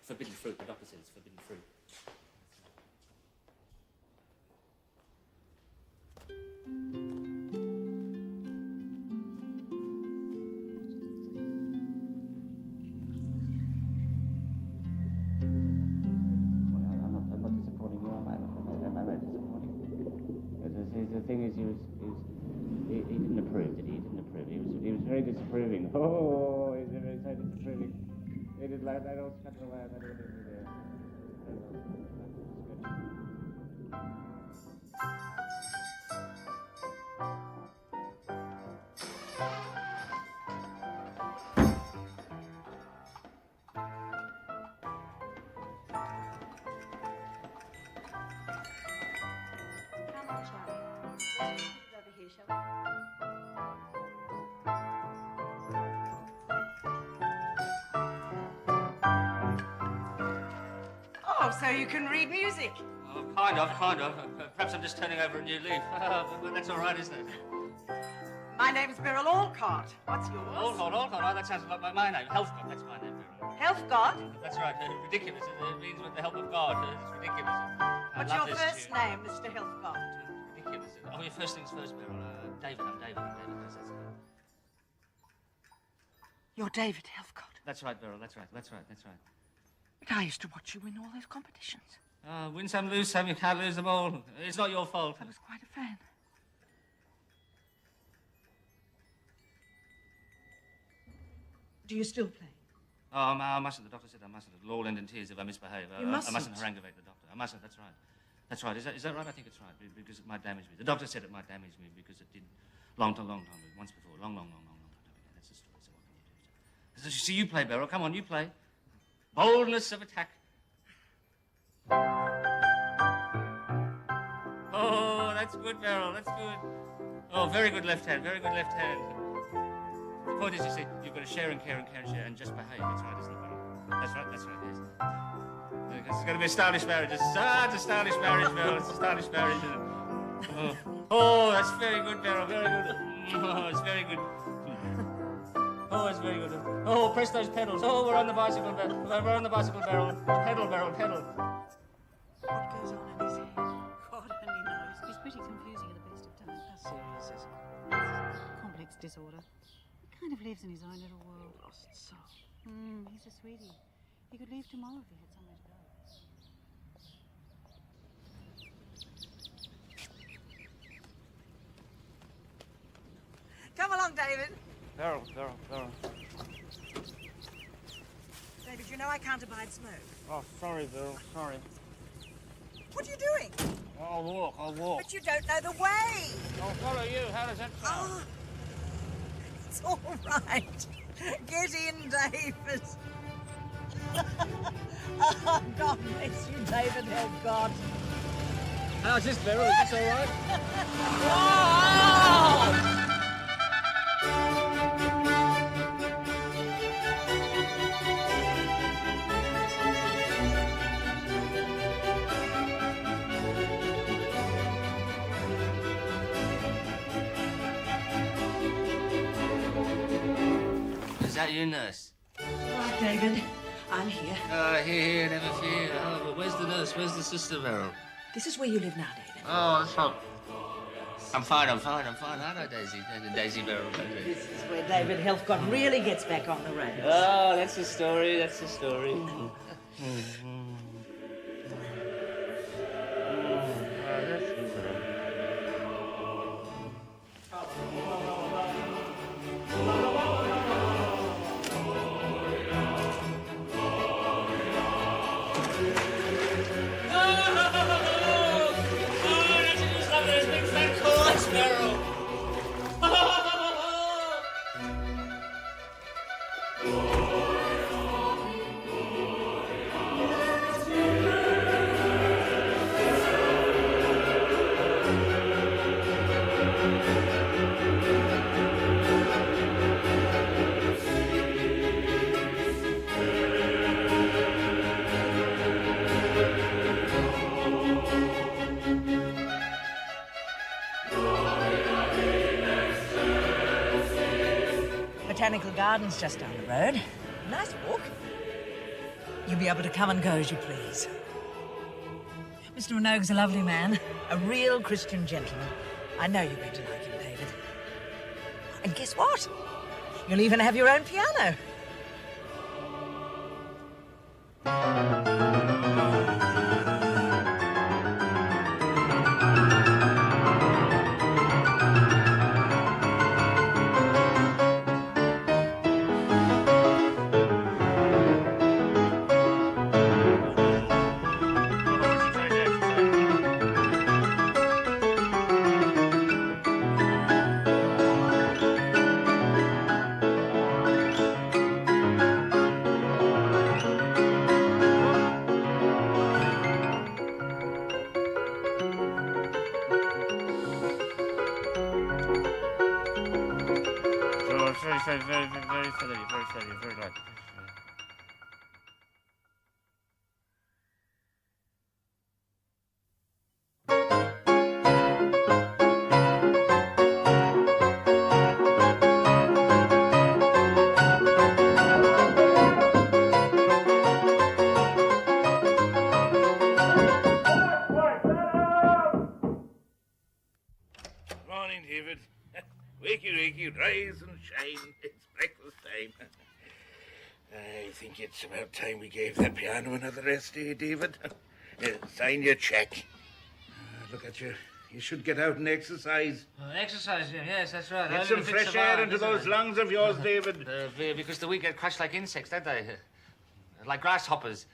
forbidden fruit. The doctor says it's forbidden fruit. The thing is, he didn't approve, did he? He didn't approve. He was very disapproving. Oh, he's very so disapproving. He did like that old scutter away. That old there. shall we? Oh, so you can read music. Oh, kind of. Perhaps I'm just turning over a new leaf. But that's all right, isn't it? My name's Beryl Alcott. What's yours? Alcott. Oh, that sounds like my name. Healthcott, that's my name, Beryl. Healthcott? That's right. Ridiculous. It means with the help of God. It's ridiculous. What's your first name, Mr. Healthcott? Ridiculous. Oh, your first things first, Beryl. David. I'm David. That's it. You're David Healthcott. That's right, Beryl. That's right. But I used to watch you win all those competitions. Win some, lose some. You can't lose them all. It's not your fault. I was quite a fan. Do you still play? Oh, I mustn't. The doctor said I mustn't. It'll all end in tears if I misbehave. You I mustn't. mustn't harangue-evade the doctor. I mustn't. That's right. Is that right? I think it's right because it might damage me. The doctor said it might damage me because it did long time once before. Long time ago. That's the story. So what can you do? So, see, you play, Beryl. Come on, you play. Boldness of attack. Oh, that's good, Beryl. That's good. Oh, very good left hand. The point is, you see, you've got to share and care and just behave. That's right, isn't it, Beryl? That's right, yes. It's going to be a stylish marriage. It's a stylish marriage, Beryl. It's a stylish marriage. Oh, that's very good, Beryl. Very good. Oh, it's very good. Oh, it's very good. Oh, press those pedals. Oh, we're on the bicycle, Beryl. Pedal, Beryl. What goes on in his head? God only knows. He's pretty confusing at the best of times. How serious is it? It's a complex disorder. He kind of lives in his own little world. Lost soul. He's a sweetie. He could leave tomorrow if he had somewhere to go. Come along, David. Beryl. David, you know I can't abide smoke. Oh, sorry, Beryl. Sorry. What are you doing? I'll walk. But you don't know the way. I'll follow you. How does that sound? Oh, it's all right. Get in, David. Oh, God bless you, David. Help God. How's this, Beryl? Is this all right? Whoa! Is that you, nurse? Right, David. I'm here. Here, never fear. Oh, but where's the nurse? Where's the sister, Beryl? This is where you live now, David. Oh, that's fine. I'm fine, aren't I, Daisy? Daisy Beryl. This is where David Healthcott really gets back on the rails. Oh, that's the story. Botanical Gardens just down the road. Nice walk. You'll be able to come and go as you please. Mr. Minogue's a lovely man, a real Christian gentleman. I know you're going to like him, David. And guess what? You'll even have your own piano. very steady, very steady, very light. Morning, David. Wakey, wakey, rise and shine. It's breakfast time. I think it's about time we gave that piano another rest day, David. Sign your check. Look at you. You should get out and exercise. Exercise, yes, that's right. Get some fresh air into those lungs of yours, David. Because the weak get crushed like insects, don't they? Like grasshoppers.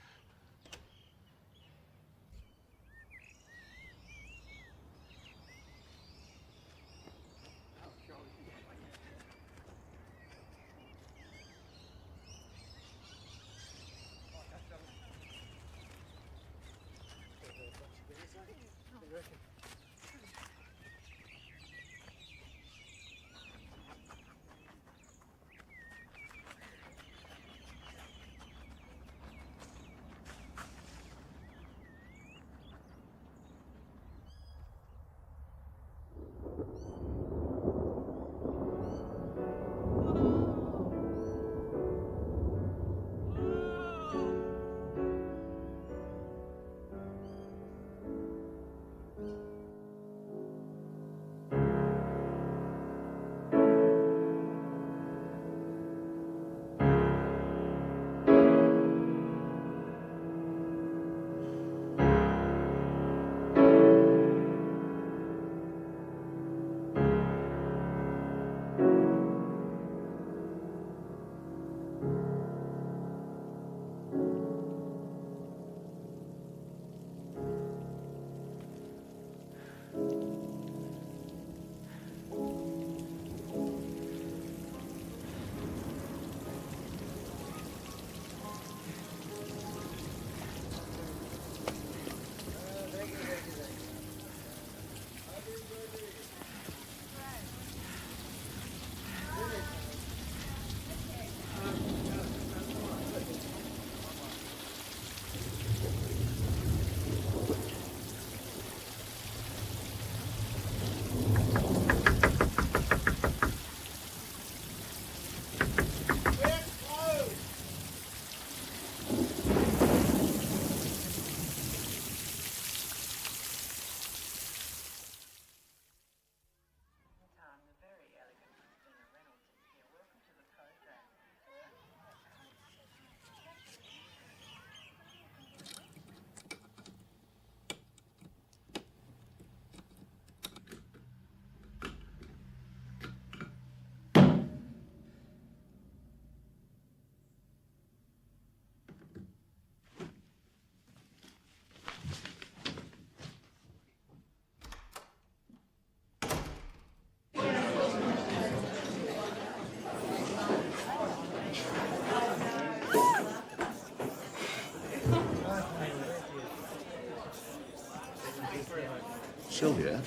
Sylvia,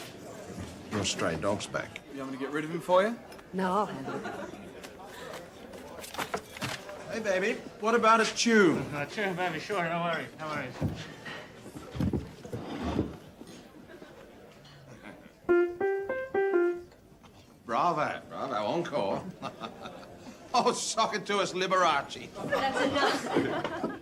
your stray dog's back. You want me to get rid of him for you? No, I'll handle it. Hey, baby, what about a tune? Sure, baby, sure, no worries, no worries. Bravo, bravo, encore. Oh, sock it to us, Liberace. That's enough.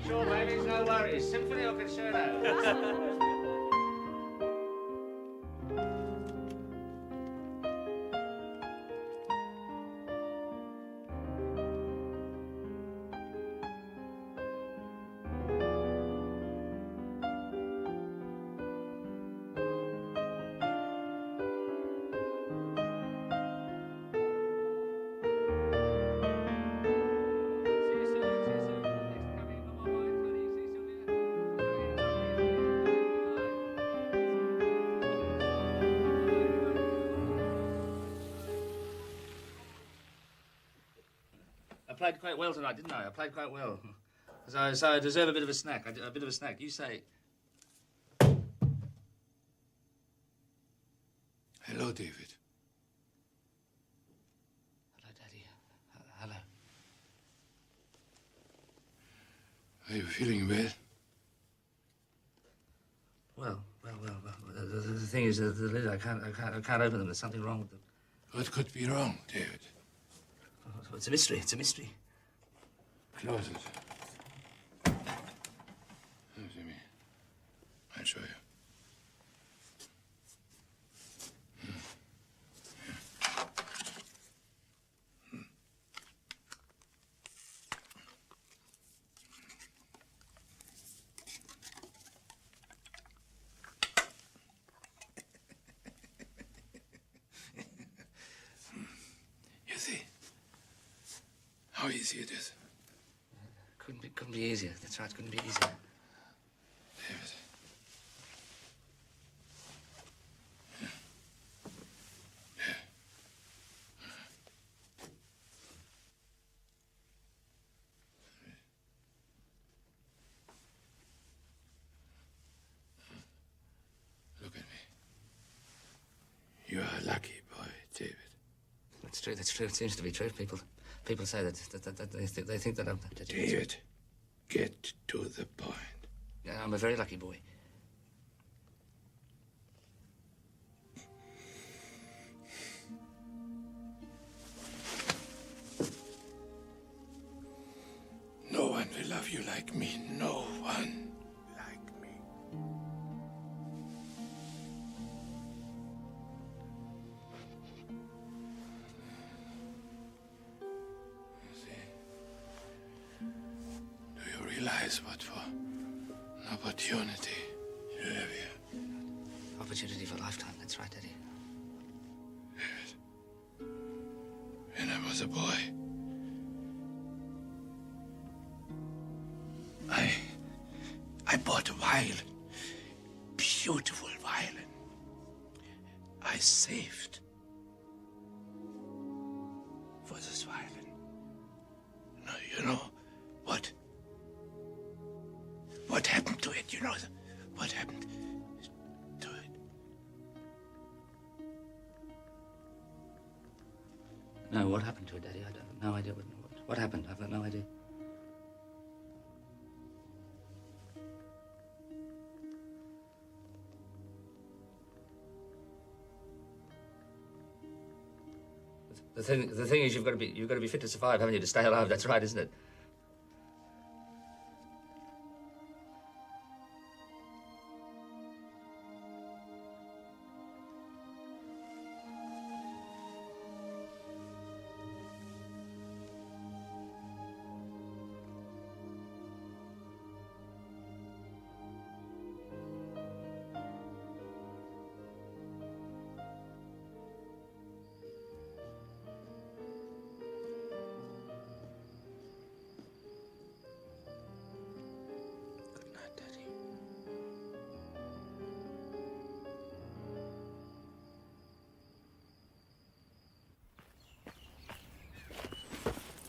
Sure, baby, no worries. Symphony or concerto? I played quite well tonight, didn't I? I played quite well. So I deserve a bit of a snack. A bit of a snack. You say. Hello, David. Hello, Daddy. Hello. Are you feeling well? Well. The thing is, the lid. I can't open them. There's something wrong with them. What could be wrong, David? Oh, it's a mystery. It's a mystery. Close it. Come to me. I'll show you. You see how easy it is. Couldn't be easier. That's right. Couldn't be easier. David. Look at me. You are a lucky boy, David. That's true. That's true. It seems to be true. People say that they think that I'm. David, get to the point. Yeah, I'm a very lucky boy. No one will love you like me. No one like me. Do you realize what for an opportunity you have here? Opportunity for a lifetime. That's right, Daddy. When I was a boy, I bought a violin. Beautiful violin. I saved for this violin. Now, you know what happened to it? You know what happened to it? No, what happened to it, Daddy? I have no idea what happened. I've got no idea. The thing is, you've got to be fit to survive, haven't you? To stay alive. That's right, isn't it?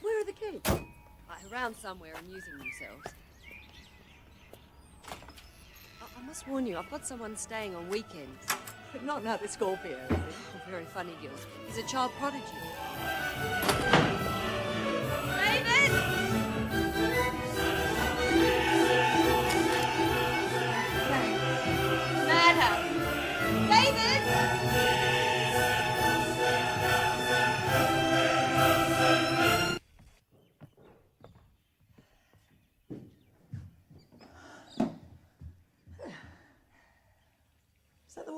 Where are the kids? Around somewhere amusing themselves. I must warn you, I've got someone staying on weekends. But not another Scorpio, is it? Oh, very funny girl. He's a child prodigy. Madhouse. David!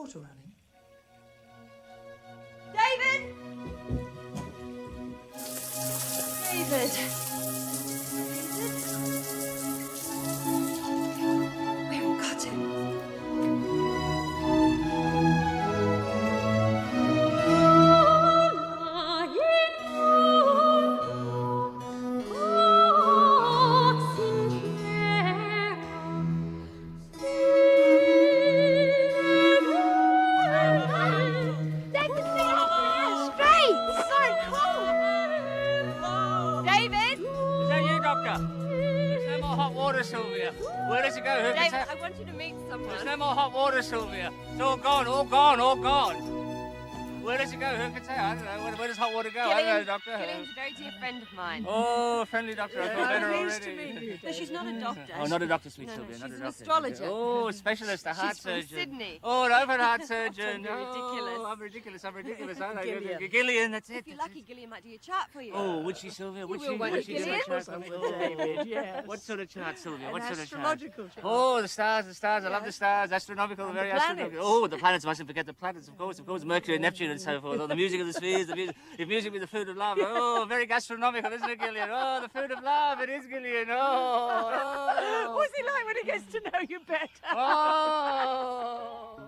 water running? David! David! We've got him. Sylvia. Where does it go? Who can David, tell? I want you to meet someone. There's no more hot water, Sylvia. It's all gone, all gone, all gone. Where does it go? Who can tell? I don't know. Where does hot water go? I don't know, Doctor. Gillian's a very dear friend of mine. Oh, a friendly doctor. I feel better Pleased already. to meet you, No, she's not a doctor. Oh, not a doctor, sweet No, Sylvia. she's Not a an doctor. astrologer. Oh, a specialist, a heart She's from surgeon. Sydney. Oh, an open heart surgeon. Don't be ridiculous. Oh, I'm ridiculous. I'm ridiculous. aren't I? Gillian. Gillian, that's it. If you're lucky, Gillian might do your chart for you. Oh, would she, Sylvia? Would You she? will, won't Would you, she do my Gillian? chart? Oh, David, yes. What sort of chart, Sylvia? An What sort of chart? astrological chart. Oh, the stars, the stars. I love the stars. Astronomical, And very the astronomical. planets. Oh, the planets. Mustn't forget the planets, of course. Mercury and Neptune and so forth. Oh, the music of the spheres. The music. If music be the food of love. Oh, very gastronomical, isn't it, Gillian? Oh, the food of love. It is, Gillian. Oh. What's he like when he gets to know you better? Oh.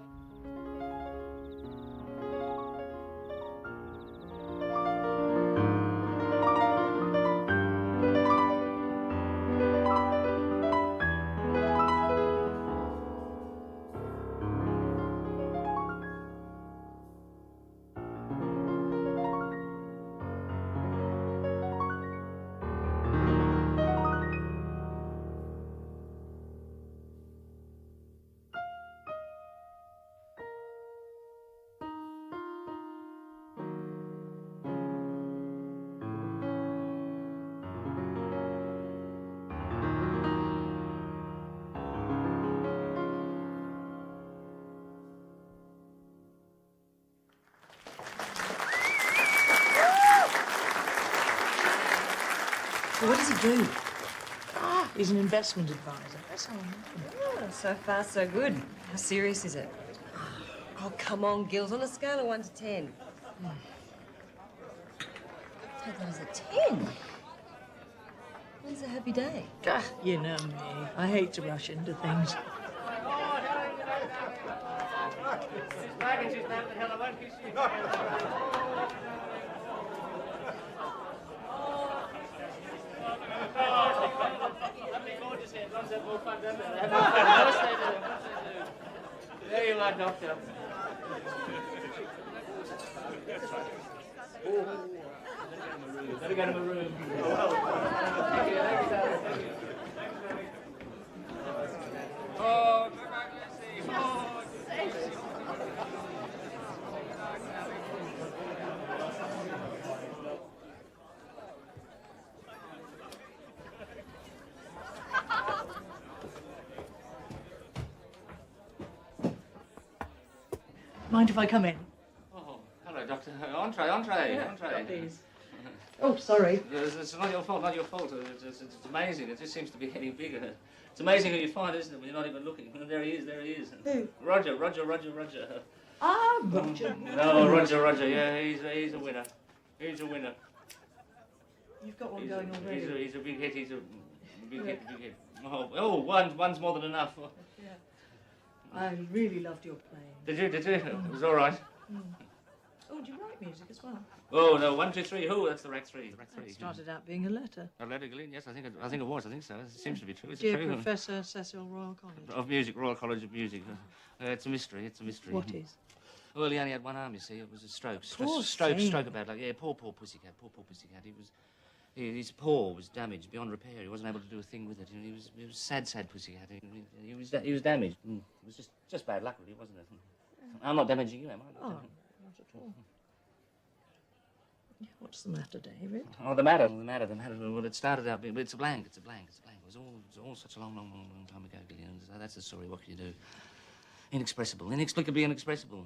So what does he do? He's an investment advisor. That's how I know him. So far, so good. How serious is it? Oh, come on, Gills. On a scale of 1 to 10. Take that as a 10. When's a happy day? You know me. I hate to rush into things. She's back and she's back to hell. I won't kiss you. There you are, Doctor. Better get him a room. Oh, Mind if I come in? Oh, hello, Doctor. Entree. Please. Oh, sorry. It's not your fault, not your fault. It's amazing. It just seems to be getting bigger. It's amazing who you find, isn't it, when you're not even looking. And there he is. Who? Roger. Ah, Roger. No, Roger. Yeah, he's a winner. He's a winner. You've got one going already. He's a big hit. He's a big hit. Oh, one's more than enough. Yeah. I really loved your playing. Did you? It was all right. Mm. Oh, do you write music as well? Oh no, 1, 2, 3. Who? That's the rack 3. It started out being a letter. A letter, Gillian? Yes, I think it was. I think so. It seems to be true. It's Dear true. Professor Cecil Royal College. Of Music, Royal College of Music. It's a mystery. What is? Well, he only had one arm, you see. It was a stroke. Poor Stroke thing. about like, yeah, poor pussycat. His paw was damaged beyond repair. He wasn't able to do a thing with it. He was sad pussycat. He was damaged. It was just bad luck, really, wasn't it? I'm not damaging you, am I? Oh, not at all. What's the matter, David? Oh, the matter. Well, it started out, it's a blank. It was all such a long time ago, Gillian. So that's the story. What can you do? Inexpressible, inexplicably inexpressible.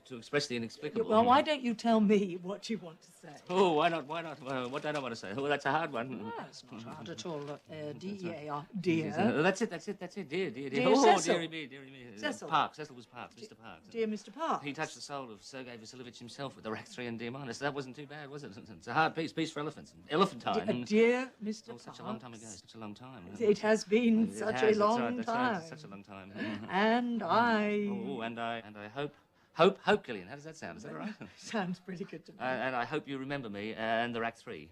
To express the inexplicable. Well, why don't you tell me what you want to say? Oh, why not? Why not? What don't I want to say? Oh, that's a hard one. No, it's not hard at all. D-E-A-R. Dear. That's it. Dear. Dear Oh, Cecil. dearie me. Cecil. Cecil was Parks, Mr. Parks. Dear Mr. Parks. He touched the soul of Sergei Vasilyevich himself with the Rack 3 and D minus. That wasn't too bad, was it? It's a hard piece for elephants. Elephantine. Dear Mr. Oh, Parks. such a long time ago. Such a long time. It has been such a long That's right, time. such a long time. And I... Oh, and I hope, Gillian. How does that sound? Is that all right? Sounds pretty good to me. And I hope you remember me and the Rack 3.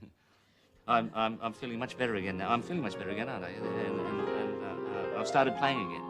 I'm feeling much better again now. I'm feeling much better again, aren't I? And I've started playing again.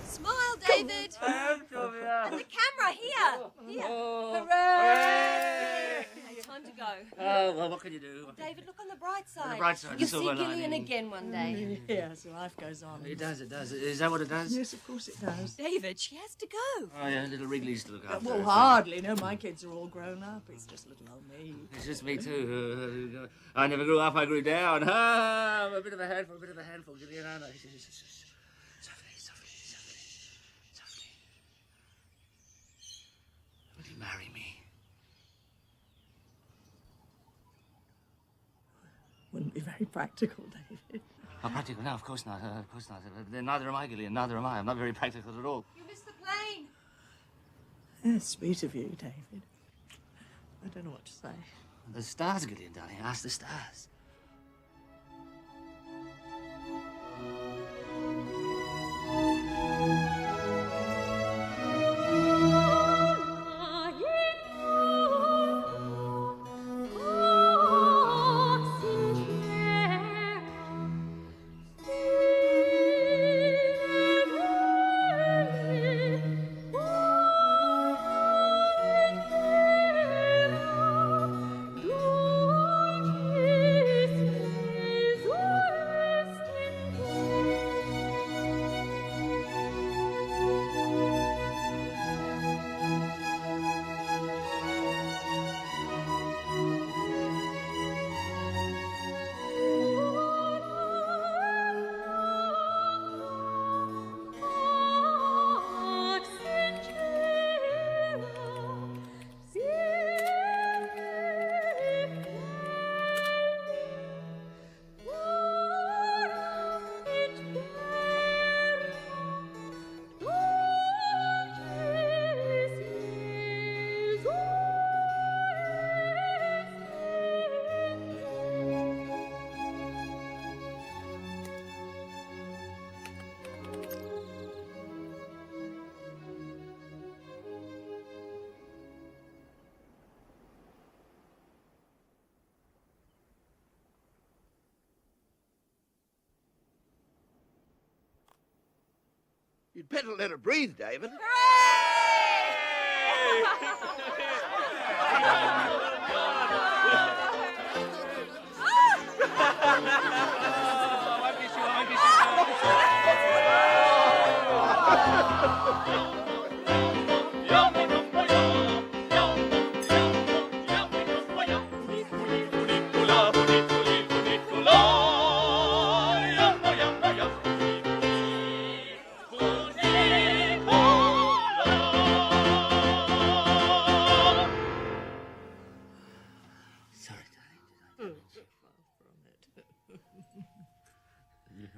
Smile, David. And the camera here. Here. Hooray! Time to go. Oh, well, what can you do? David, look on the bright side. On the bright side, the You'll see silver Gillian lining. again one day. Yes, life goes on. It does. Is that what it does? Yes, of course it does. David, she has to go. Oh, yeah, little Wrigley's to look after. Well, hardly. No, my kids are all grown up. It's just little old me. It's just me, too. I never grew up, I grew down. Ah, I'm a bit of a handful, Gillian, aren't I? Softly. Will you marry me? Wouldn't be very practical, David. Oh, practical? No, of course not. Neither am I, Gillian. Neither am I. I'm not very practical at all. You missed the plane. That's sweet of you, David. I don't know what to say. The stars, Gillian, darling. Ask the stars. You'd better let her breathe, David.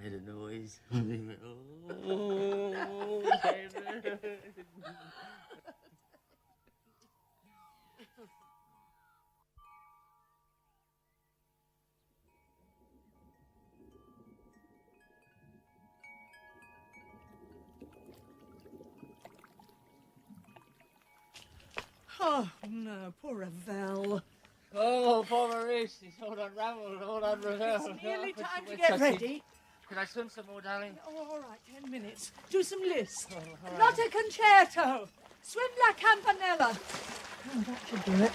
made a noise. Oh, David. Oh, no, poor Ravel. Oh, poor Maurice, he's all unravelled, all unravelled. It's nearly time to get ready. Can I swim some more, darling? Oh, all right, 10 minutes. Do some Liszt. all right. Not a concerto. Swim La Campanella. Oh, that should do it.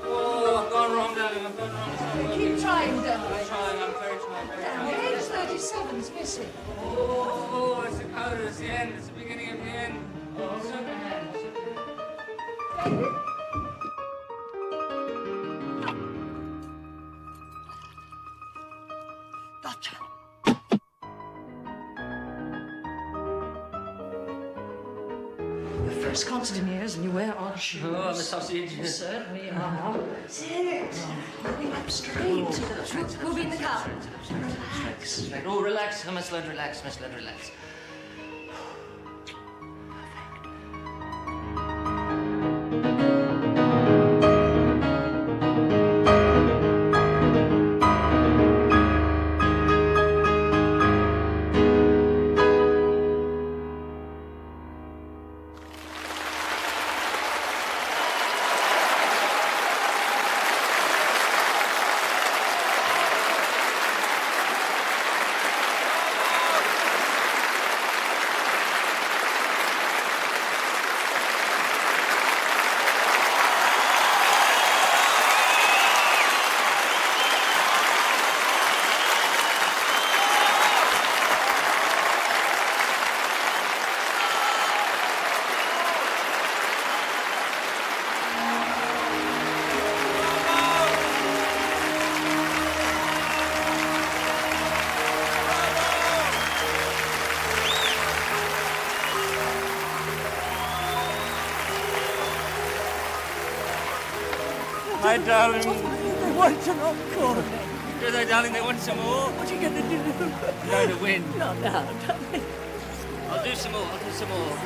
Oh, I've gone wrong, darling, I've gone wrong. Keep trying, darling. I'm trying, I'm very trying. Page 37's missing. Oh, it's the coda, it's the end, it's the beginning of the end. Oh, Superman. David? Gotcha. Your first concert in years and you wear odd shoes. Oh, I'm a sausage. You certainly are. Sit. Moving up straight. We'll be in the car. Relax. Oh, relax. I must learn to relax, must learn to relax. Hi, darling. They want an encore. Do they, darling? They want some more? What are you going to do? I'm going to win. Not now, darling. I'll do some more. I'll do some more.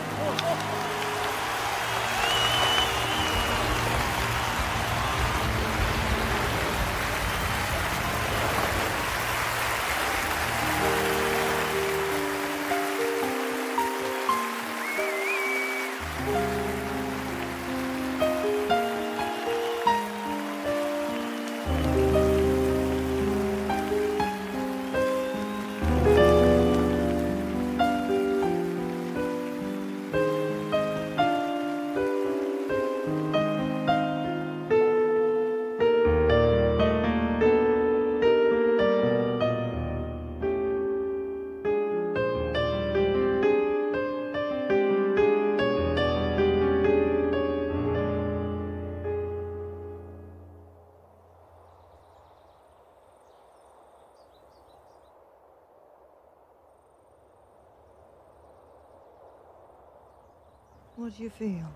What do you feel?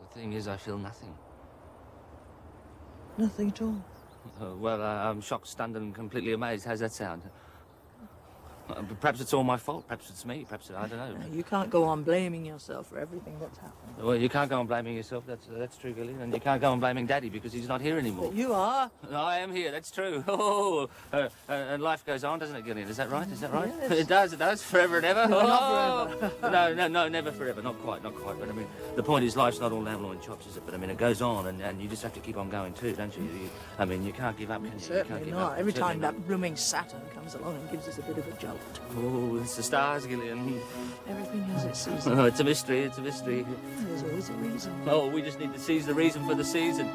The thing is, I feel nothing. Nothing at all. Well, I'm shocked, stunned, and completely amazed. How's that sound? Perhaps it's all my fault. Perhaps it's me. Perhaps I don't know. No, you can't go on blaming yourself for everything that's happened. Well, you can't go on blaming yourself. That's true, Gillian. And you can't go on blaming Daddy because he's not here anymore. But you are. I am here. That's true. Oh, and life goes on, doesn't it, Gillian? Is that right? Is that right? Yes. It does. It does. Forever and ever. No, oh. not forever. No, never forever. Not quite. Not quite. But I mean, the point is, life's not all lamb and chops, is it? But I mean, it goes on, and you just have to keep on going too, don't you? I mean, you can't give up, can you? Certainly you can't give not. up. Every Certainly time not. that blooming Saturn comes along and gives us a bit of a jolt. Oh, it's the stars, Gillian. Everything has its season. Oh, it's a mystery. It's a mystery. There's always a reason. Oh, we just need to seize the reason for the season.